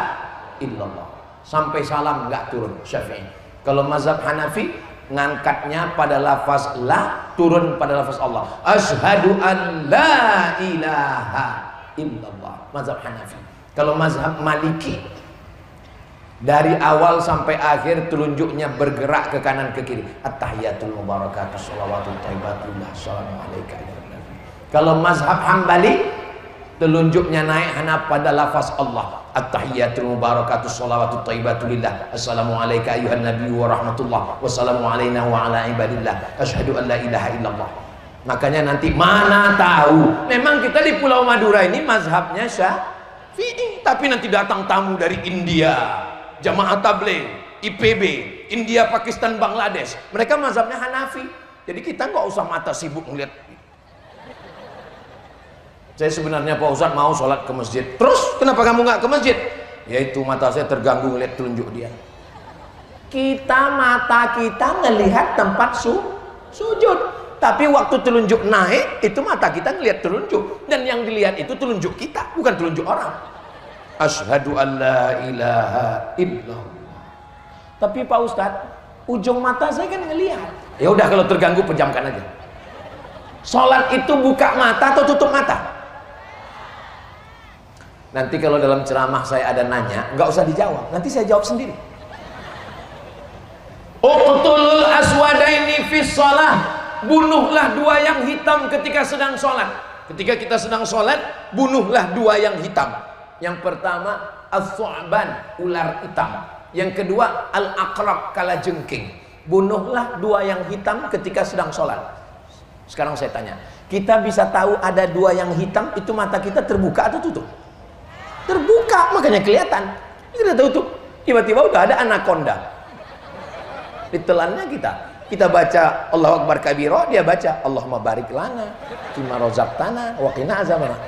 illallah. Sampai salam enggak turun Syafi'i. Kalau mazhab Hanafi ngangkatnya pada lafaz la, turun pada lafaz Allah. Asyhadu an la ilaha illallah. Mazhab Hanafi. Kalau mazhab Maliki dari awal sampai akhir telunjuknya bergerak ke kanan ke kiri. At-tahiyatul mubarakatus shalawatut thayyibatullah. Assalamu alayka. Kalau mazhab Hambali telunjuknya naik hanya pada lafaz Allah. At-tahiyatul mubarakatus shalawatut thayyibatulillah. Assalamu alayka ayyuhan nabiyyu wa rahmatullah. Wassalamu alayna wa ala ibadillah. Asyhadu an la ilaha illallah. Makanya nanti mana tahu, memang kita di Pulau Madura ini mazhabnya Syafi'i, tapi nanti datang tamu dari India, Jamaah Tabligh, IPB, India, Pakistan, Bangladesh, mereka mazhabnya Hanafi. Jadi kita nggak usah mata sibuk ngeliat. Saya sebenarnya Pak Ustadz mau sholat ke masjid. Terus kenapa kamu nggak ke masjid? Yaitu mata saya terganggu ngeliat telunjuk dia. Mata kita ngelihat tempat sujud. Tapi waktu telunjuk naik, itu mata kita ngelihat telunjuk. Dan yang dilihat itu telunjuk kita, bukan telunjuk orang. Asyhadu an la ilaha illallah. Tapi Pak Ustadz, ujung mata saya kan ngelihat. Ya udah, kalau terganggu pejamkan aja. Sholat itu buka mata atau tutup mata? Nanti kalau dalam ceramah saya ada nanya, nggak usah dijawab. Nanti saya jawab sendiri. Uqtulul aswadaini fis shalah. Bunuhlah dua yang hitam ketika sedang sholat. Ketika kita sedang sholat, bunuhlah dua yang hitam. Yang pertama as-su'ban, ular hitam. Yang kedua al-aqrab, kalajengking. Bunuhlah dua yang hitam ketika sedang sholat. Sekarang saya tanya, kita bisa tahu ada dua yang hitam itu mata kita terbuka atau tutup? Terbuka, makanya kelihatan. Kita tutup, tiba-tiba udah ada anaconda ditelannya kita. Kita baca Allahu Akbar kabiro, dia baca Allahumma barik lana fima razaqtana wa qina azabannar.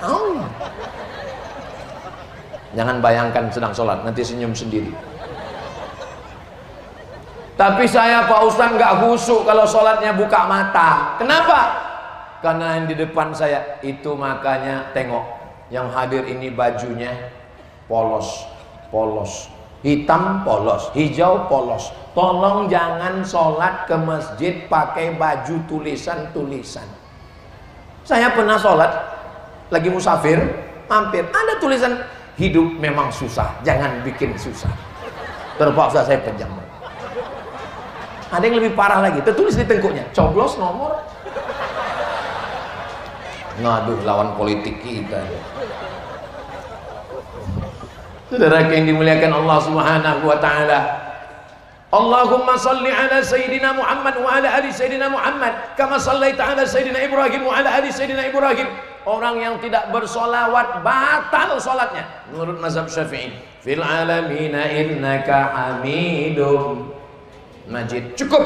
Jangan bayangkan sedang sholat, nanti senyum sendiri. Tapi saya Pak Ustaz nggak khusyuk kalau sholatnya buka mata. Kenapa? Karena yang di depan saya itu, makanya tengok yang hadir ini bajunya polos, hitam polos, hijau polos. Tolong jangan sholat ke masjid pakai baju tulisan-tulisan. Saya pernah sholat lagi musafir, mampir, ada tulisan hidup memang susah, jangan bikin susah. Terpaksa saya pejam. Ada yang lebih parah lagi, tertulis di tengkuknya coblos nomor. Ngaduh, lawan politik kita. Saudara yang dimuliakan Allah Subhanahu wa taala, Allahumma salli ala Sayyidina Muhammad wa ala ali Sayyidina Muhammad kama sallaita ala Sayyidina Ibrahim wa ala ali Sayyidina Ibrahim. Orang yang tidak bersolawat batal solatnya menurut mazhab Syafi'i. Fil alamina innaka hamidum majid. Cukup,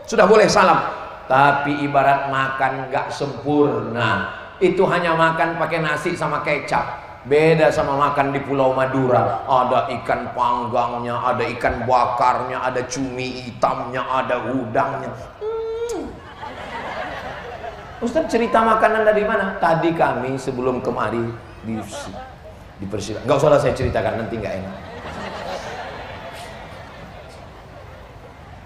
sudah boleh salam. Tapi ibarat makan gak sempurna. Itu hanya makan pakai nasi sama kecap. Beda sama makan di Pulau Madura. Ada ikan panggangnya, ada ikan bakarnya, ada cumi hitamnya, ada udangnya. Ustaz, cerita makanan dari mana? Tadi kami sebelum kemari di persidangan. Gak usah saya ceritakan, nanti gak enak.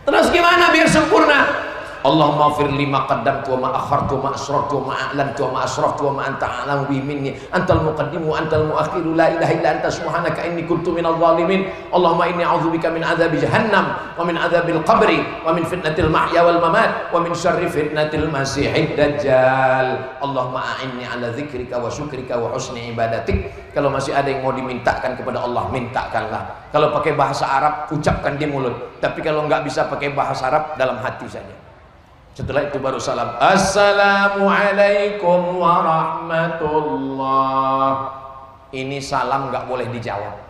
Terus gimana biar sempurna? Allahumma fir lima qaddamtu wa ma akhartu wa ma asrartu wa ma a'lantu wa ma asraftu wa ma anta a'lamu bi minni antal muqaddimu wa antal muakhiru la ilaha illa anta subhanaka inni kuntu minadh dhalimin. Allahumma inni a'udzubika min adzabi jahannam wa min adzabil qabri wa min fitnatil mahya wal mamat wa min syarri fitnatil masiihid dajjal. Allahumma a'inni ala dzikrika wa syukrika wa husni ibadatik. Kalau masih ada yang mau dimintakan kepada Allah, mintakanlah. Kalau pakai bahasa Arab, ucapkan di mulut. Tapi kalau nggak bisa pakai bahasa Arab, dalam hati saja. Setelah itu baru salam. Assalamualaikum warahmatullah. Ini salam nggak boleh dijawab.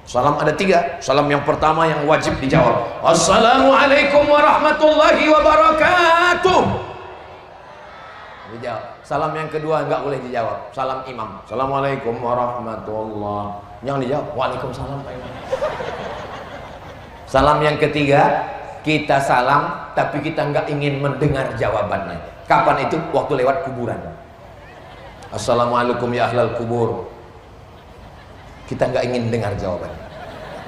Salam ada 3. Salam yang pertama yang wajib dijawab. Assalamualaikum warahmatullahi wabarakatuh. Dijawab. Salam yang kedua nggak boleh dijawab. Salam imam. Assalamualaikum warahmatullah. Jangan dijawab. Waalaikumsalam Pak Imam. Salam yang ketiga, kita salam tapi kita nggak ingin mendengar jawabannya. Kapan itu? Waktu lewat kuburan. Assalamualaikum ya ahlal kubur. Kita nggak ingin dengar jawabannya.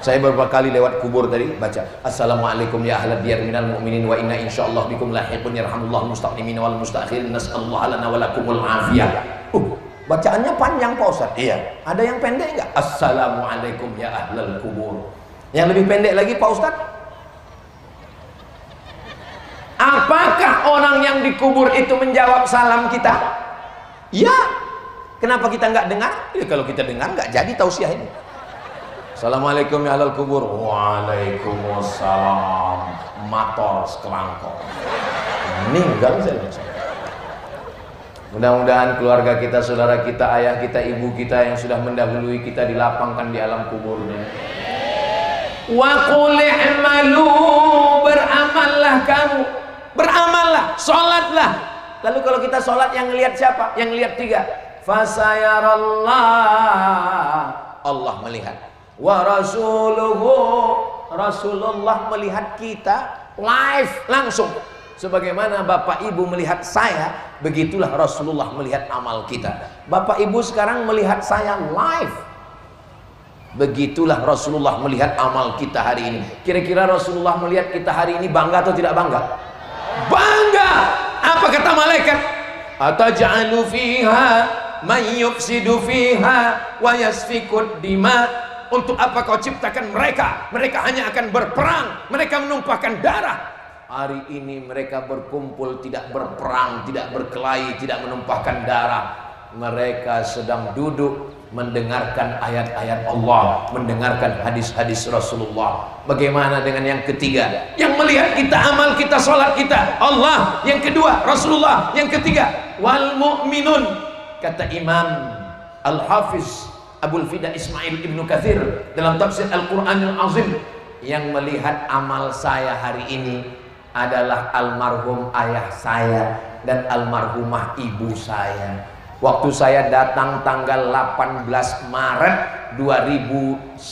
Saya beberapa kali lewat kubur tadi baca Assalamualaikum ya ahlal diyar minal mu'minin wa inna insyaallah bikum lahiqun yarhamullahu mustaqdimin wal mustakhirin nas'allahu lana wa lakumul afiyah. Bacaannya panjang Pak Ustaz. Iya. Ada yang pendek enggak? Assalamualaikum ya ahlal kubur. Yang lebih pendek lagi Pak Ustaz. Apakah orang yang dikubur itu menjawab salam kita? Ya. Kenapa kita nggak dengar? Ya, kalau kita dengar nggak jadi tausiah ini. Assalamualaikum ya ahlal kubur. Waalaikumsalam. Mator sekelangkong. meninggal saya. Mudah-mudahan keluarga kita, saudara kita, ayah kita, ibu kita yang sudah mendahului kita dilapangkan di alam kuburnya. Wa qul i'malu, beramallah kamu, beramallah, sholatlah. Lalu kalau kita sholat yang lihat siapa? Yang lihat tiga. Fasayarallah, Allah melihat. Wa rasuluhu, Rasulullah melihat kita live langsung. Sebagaimana Bapak Ibu melihat saya, begitulah Rasulullah melihat amal kita. Bapak Ibu sekarang melihat saya live. Begitulah Rasulullah melihat amal kita hari ini. Kira-kira Rasulullah melihat kita hari ini bangga atau tidak bangga? Bangga. Apa kata malaikat? Ataj'alu fiha man yufsidu fiha wa yasfikud dima. Untuk apa kau ciptakan mereka? Mereka hanya akan berperang, mereka menumpahkan darah. Hari ini mereka berkumpul, tidak berperang, tidak berkelahi, tidak menumpahkan darah. Mereka sedang duduk mendengarkan ayat-ayat Allah, mendengarkan hadis-hadis Rasulullah. Bagaimana dengan yang ketiga? Yang melihat kita, amal kita, sholat kita, Allah. Yang kedua, Rasulullah. Yang ketiga, wal mu'minun. Kata Imam Al-Hafiz Abul Fida Ismail Ibnu Katsir dalam tafsir Al-Quranil Azim, yang melihat amal saya hari ini adalah almarhum ayah saya dan almarhumah ibu saya. Waktu saya datang tanggal 18 Maret 2019,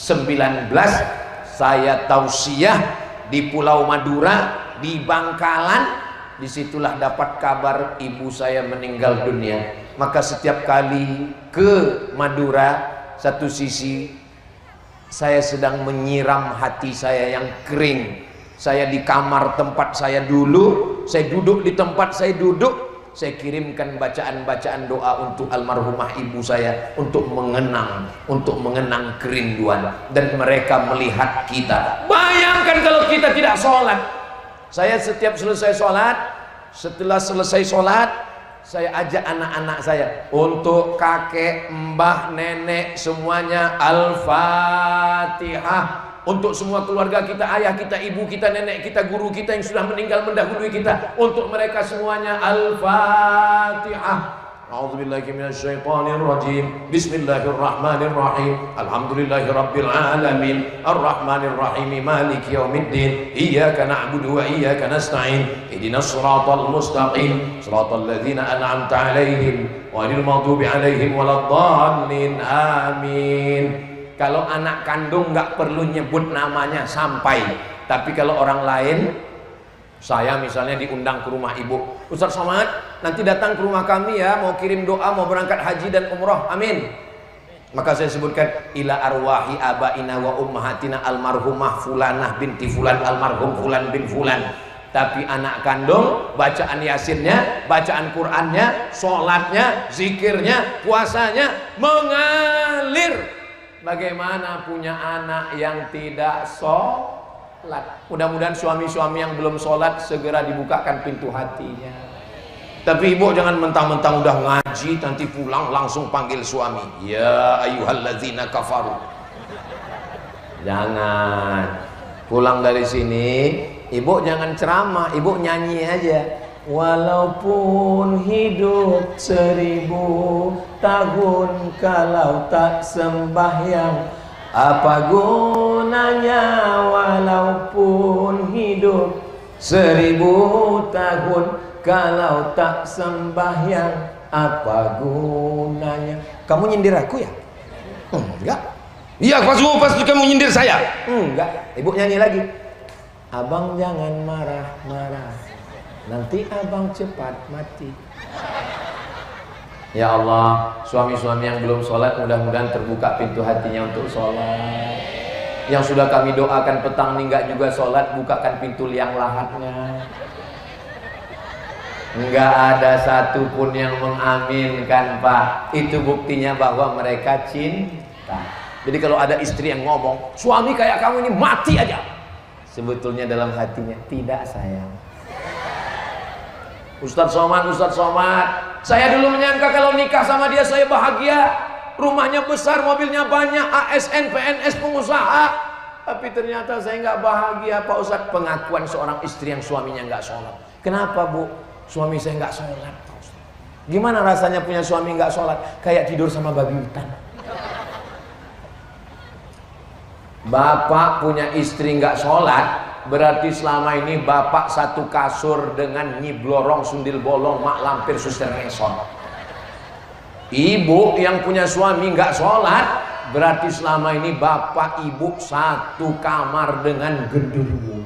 saya tausiah di Pulau Madura, di Bangkalan. Disitulah dapat kabar ibu saya meninggal dunia. Maka setiap kali ke Madura, satu sisi saya sedang menyiram hati saya yang kering. Saya di kamar tempat saya dulu, saya duduk di tempat saya duduk, saya kirimkan bacaan-bacaan doa untuk almarhumah ibu saya, untuk mengenang kerinduan, dan mereka melihat kita. Bayangkan kalau kita tidak sholat. Saya setiap selesai sholat, setelah selesai sholat, saya ajak anak-anak saya untuk kakek, mbah, nenek, semuanya Al-Fatihah. Untuk semua keluarga kita, ayah kita, ibu kita, nenek kita, guru kita yang sudah meninggal mendahului kita, untuk mereka semuanya Al-Fatihah. A'udzubillahi minasyaitonirrajim. Bismillahirrahmanirrahim. Alhamdulillahirabbil alamin. Arrahmanirrahim. Maliki yaumiddin. Iyyaka na'budu wa iyyaka nasta'in. Ihdinas siratal mustaqim. Siratal ladzina an'amta 'alaihim ghairil maghdubi 'alaihim waladdallin. Amin. Kalau anak kandung nggak perlu nyebut namanya sampai. Tapi kalau orang lain, saya misalnya diundang ke rumah ibu, Ustaz Somad nanti datang ke rumah kami ya, mau kirim doa, mau berangkat haji dan umroh, amin. Maka saya sebutkan ila arwahi abaina wa ummahatina almarhumah fulanah binti fulan almarhum fulan bin fulan. Tapi anak kandung, bacaan yasinnya, bacaan Qur'annya, sholatnya, zikirnya, puasanya mengalir. Bagaimana punya anak yang tidak sholat? Mudah-mudahan suami-suami yang belum sholat segera dibukakan pintu hatinya. Tapi ibu jangan mentang-mentang udah ngaji nanti pulang langsung panggil suami, ya ayyuhalladzina kafaru. Jangan. Pulang dari sini, ibu jangan ceramah, ibu nyanyi aja. Walaupun hidup 1000 tahun, kalau tak sembahyang apa gunanya? Walaupun hidup 1000 tahun, kalau tak sembahyang apa gunanya? Kamu nyindir aku ya? Enggak. Iya, pasti kamu nyindir saya. Enggak. Ibu nyanyi lagi. Abang jangan marah-marah, nanti abang cepat mati. Ya Allah, suami-suami yang belum sholat mudah-mudahan terbuka pintu hatinya untuk sholat. Yang sudah kami doakan petang ini enggak juga sholat, bukakan pintu liang lahatnya. Enggak ada satupun yang mengaminkan, Pak. Itu buktinya bahwa mereka cinta. Jadi kalau ada istri yang ngomong, suami kayak kamu ini mati aja, sebetulnya dalam hatinya, tidak sayang. Ustadz Somad, saya dulu menyangka kalau nikah sama dia saya bahagia, rumahnya besar, mobilnya banyak, ASN, PNS, pengusaha. Tapi ternyata saya nggak bahagia, Pak Ustadz. Pengakuan seorang istri yang suaminya nggak sholat. Kenapa Bu? Suami saya nggak sholat. Gimana rasanya punya suami nggak sholat? Kayak tidur sama babi hutan. Bapak punya istri nggak sholat, berarti selama ini bapak satu kasur dengan Nyi Blorong, Sundil Bolong, Mak Lampir, Suster Ngesot. Ibu yang punya suami nggak sholat, berarti selama ini bapak ibu satu kamar dengan genderuwo.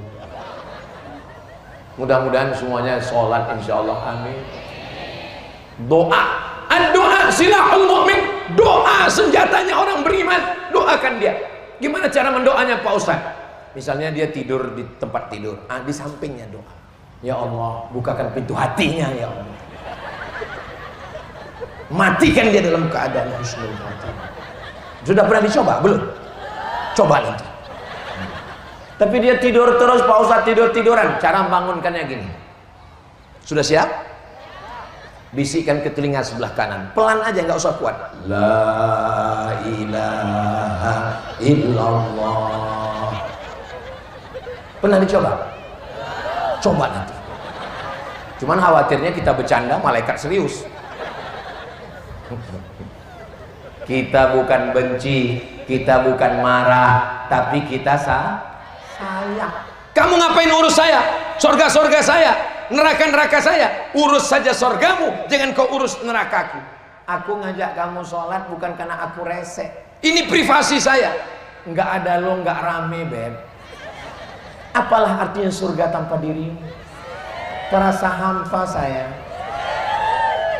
Mudah-mudahan semuanya sholat insya Allah, amin. Doa, doa silahul mu'min, doa senjatanya orang beriman. Doakan dia. Gimana cara mendoanya Pak Ustaz? Misalnya dia tidur di tempat tidur, di sampingnya doa, ya Allah bukakan pintu hatinya ya Allah, matikan dia dalam keadaan husnul khatimah. Sudah pernah dicoba belum? Coba nanti. Tapi dia tidur terus Pak Ustaz, tiduran. Cara bangunkannya gini. Sudah siap? Bisikan ke telinga sebelah kanan, pelan aja, nggak usah kuat. La ilaha illallah. Pernah dicoba? Coba nanti. Cuman khawatirnya kita bercanda, malaikat serius. Kita bukan benci, kita bukan marah, tapi kita sayang. Kamu ngapain urus saya? Sorga-sorga saya, neraka-neraka saya. Urus saja sorgamu, jangan kau urus nerakaku. Aku ngajak kamu sholat bukan karena aku rese. Ini privasi saya. Nggak ada lo, nggak rame, Beb. Apalah artinya surga tanpa dirimu? Terasa hampa saya.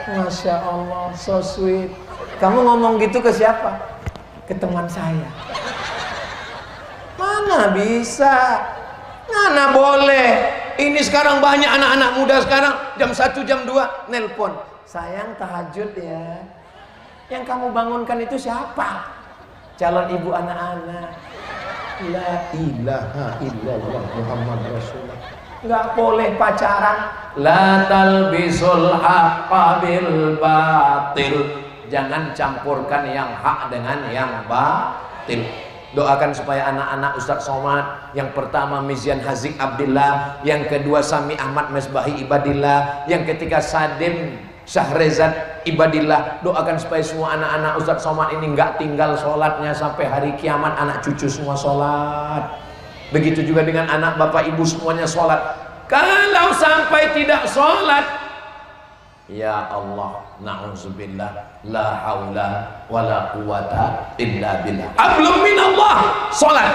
Masya Allah, so sweet. Kamu ngomong gitu ke siapa? Ke teman saya. Mana bisa? Mana boleh? Ini sekarang banyak anak-anak muda sekarang jam 1, jam 2 nelpon. Sayang tahajud ya. Yang kamu bangunkan itu siapa? Calon ibu anak-anak. La ilaha illallah Muhammad Rasulullah. Nggak boleh pacaran. La talbisul haqqa bil batil. Jangan campurkan yang hak dengan yang batil. Doakan supaya anak-anak Ustadz Somad, yang pertama Mizian Hazik Abdillah, yang kedua Sami Ahmad Mesbahi Ibadillah, yang ketiga Sadim Syahrezad Ibadillah. Doakan supaya semua anak-anak Ustadz Somad ini nggak tinggal sholatnya sampai hari kiamat, anak cucu semua sholat. Begitu juga dengan anak bapak ibu semuanya sholat. Kalau sampai tidak sholat, ya Allah, na'udzubillah, la haula wala quwata illa billah. Hablum minallah, sholat.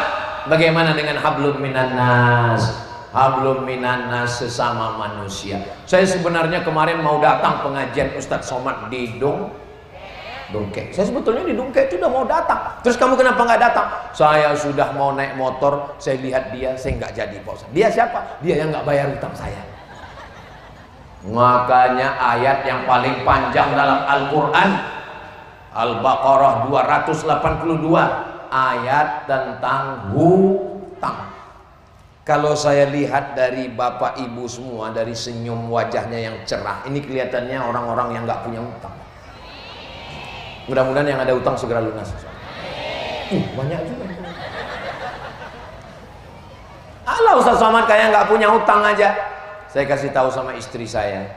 Bagaimana dengan hablum minan nas? Hablum minan nas sesama manusia. Saya sebenarnya kemarin mau datang pengajian Ustadz Somad di Dongke. Saya sebetulnya di Dongke itu udah mau datang. Terus kamu kenapa nggak datang? Saya sudah mau naik motor, saya lihat dia, saya nggak jadi Pak Ustadz. Dia siapa? Dia yang nggak bayar utang saya. Makanya ayat yang paling panjang dalam Al-Quran, Al-Baqarah 282, ayat tentang hutang. Kalau saya lihat dari bapak ibu semua, dari senyum wajahnya yang cerah, ini kelihatannya orang-orang yang nggak punya hutang. Mudah-mudahan yang ada hutang segera lunas. Banyak juga. Allah Ustaz Somad kayak nggak punya hutang aja. Saya kasih tahu sama istri saya,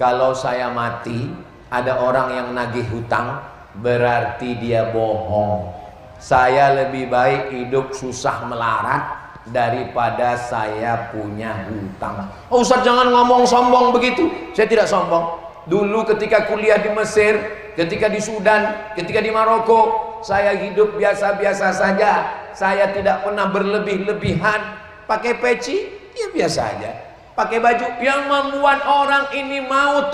kalau saya mati, ada orang yang nagih hutang, berarti dia bohong. Saya lebih baik hidup susah melarat daripada saya punya hutang. Oh Ustaz jangan ngomong sombong begitu. Saya tidak sombong. Dulu ketika kuliah di Mesir, ketika di Sudan, ketika di Maroko, saya hidup biasa-biasa saja. Saya tidak pernah berlebih-lebihan. Pakai peci, ya biasa aja. Pakai baju yang membuat orang ini mau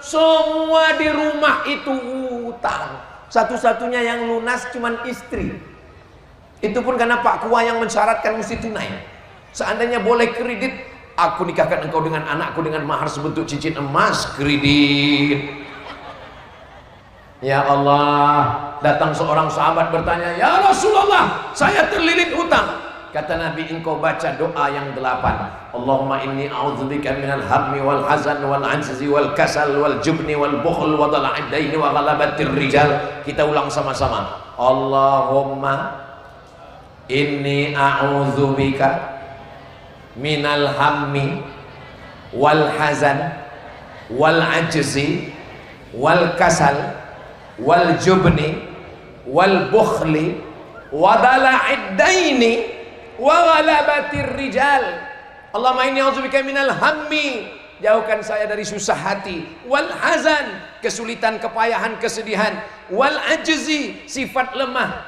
semua di rumah itu hutang. Satu-satunya yang lunas cuman istri. Itu pun karena Pak Kua yang mensyaratkan mesti tunai. Seandainya boleh kredit, aku nikahkan engkau dengan anakku dengan mahar sebentuk cincin emas, kredit. Ya Allah, datang seorang sahabat bertanya, ya Rasulullah, saya terlilit hutang. Kata Nabi, engkau baca doa yang 8. Allahumma inni a'udzubika minal hammi wal hazan wal ajzi wal kasal wal jubni wal bukhl wa dhala'id daini wa ghalabatir rijal. Kita ulang sama-sama. Allahumma inni a'udzubika minal hammi wal hazan wal ajzi wal kasal wal jubni wal bukhli wa dala'id daini wa ghalabatir rijal. Allahumma inni a'udzubika minal hammi, jauhkan saya dari susah hati, wal hazan, kesulitan, kepayahan, kesedihan, wal ajzi, sifat lemah,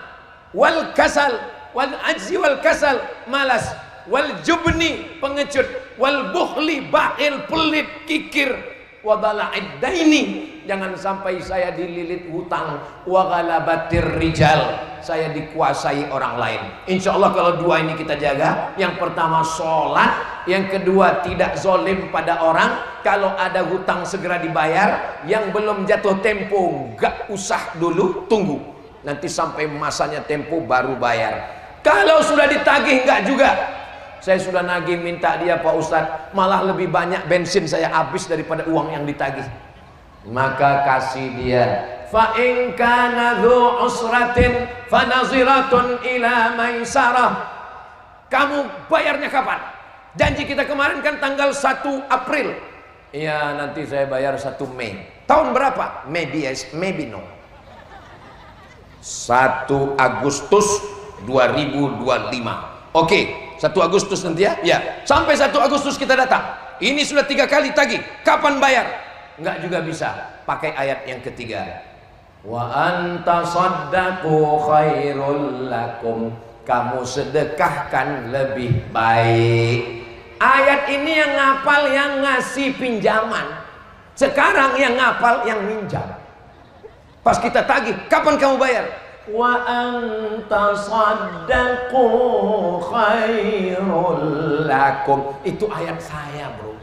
wal kasal, wal ajzi wal kasal, malas, wal jubni, pengecut, wal bukhli, bakhil, pelit, kikir, wa dala'id daini, jangan sampai saya dililit hutang, wa ghalabatir rijal, saya dikuasai orang lain. Insya Allah kalau dua ini kita jaga, yang pertama sholat, yang kedua tidak zolim pada orang, kalau ada hutang segera dibayar, yang belum jatuh tempo gak usah dulu, tunggu nanti sampai masanya tempo baru bayar. Kalau sudah ditagih enggak juga. Saya sudah nagih minta dia Pak Ustadz, malah lebih banyak bensin saya habis daripada uang yang ditagih. Maka kasih dia. Fa in kana dzu usratin fa naziratun ila maisarah. Kamu bayarnya kapan? Janji kita kemarin kan tanggal 1 April. Iya, nanti saya bayar 1 Mei. Tahun berapa? Maybe yes, maybe no. 1 Agustus 2025. Oke, 1 Agustus nanti ya. Ya, sampai 1 Agustus kita datang. Ini sudah 3 kali tagih. Kapan bayar? Enggak juga bisa. Pakai ayat yang ketiga. Wa anta saddaqu khairul lakum. Kamu sedekahkan lebih baik. Ayat ini yang ngapal yang ngasih pinjaman. Sekarang yang ngapal yang minjam. Pas kita tagih, kapan kamu bayar? Wa anta saddaqu khairul lakum. Itu ayat saya, bro.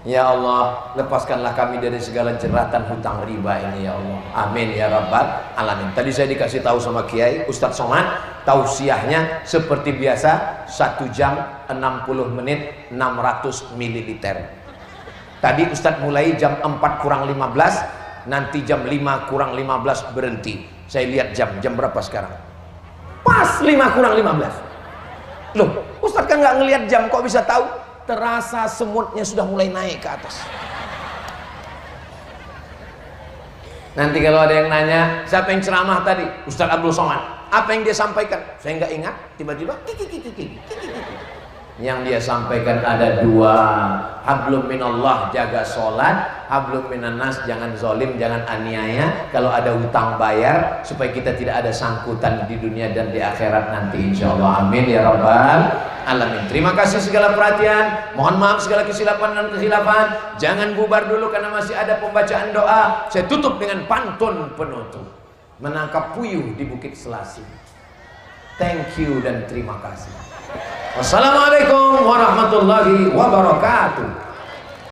Ya Allah, lepaskanlah kami dari segala jeratan hutang riba ini ya Allah. Amin ya rabbal alamin. Tadi saya dikasih tahu sama Kiai Ustadz Somad, tausiahnya seperti biasa 1 jam 60 menit 600 ml. Tadi Ustadz mulai jam 4 kurang 15, nanti jam 5 kurang 15 berhenti. Saya lihat jam berapa sekarang? Pas 5 kurang 15. Loh, Ustadz kan nggak ngelihat jam, kok bisa tahu? Terasa semutnya sudah mulai naik ke atas. Nanti kalau ada yang nanya, siapa yang ceramah tadi? Ustadz Abdul Somad. Apa yang dia sampaikan? Saya nggak ingat. Tiba-tiba yang dia sampaikan ada 2. Hablum minallah, jaga sholat. Hablum minannas, jangan zolim, jangan aniaya. Kalau ada hutang bayar, supaya kita tidak ada sangkutan di dunia dan di akhirat nanti insyaallah. Amin ya rabbal alamin. Terima kasih segala perhatian. Mohon maaf segala kesilapan dan kekhilafan. Jangan bubar dulu karena masih ada pembacaan doa. Saya tutup dengan pantun penutup. Menangkap puyuh di Bukit Selasih. Thank you dan terima kasih. Wassalamualaikum warahmatullahi wabarakatuh.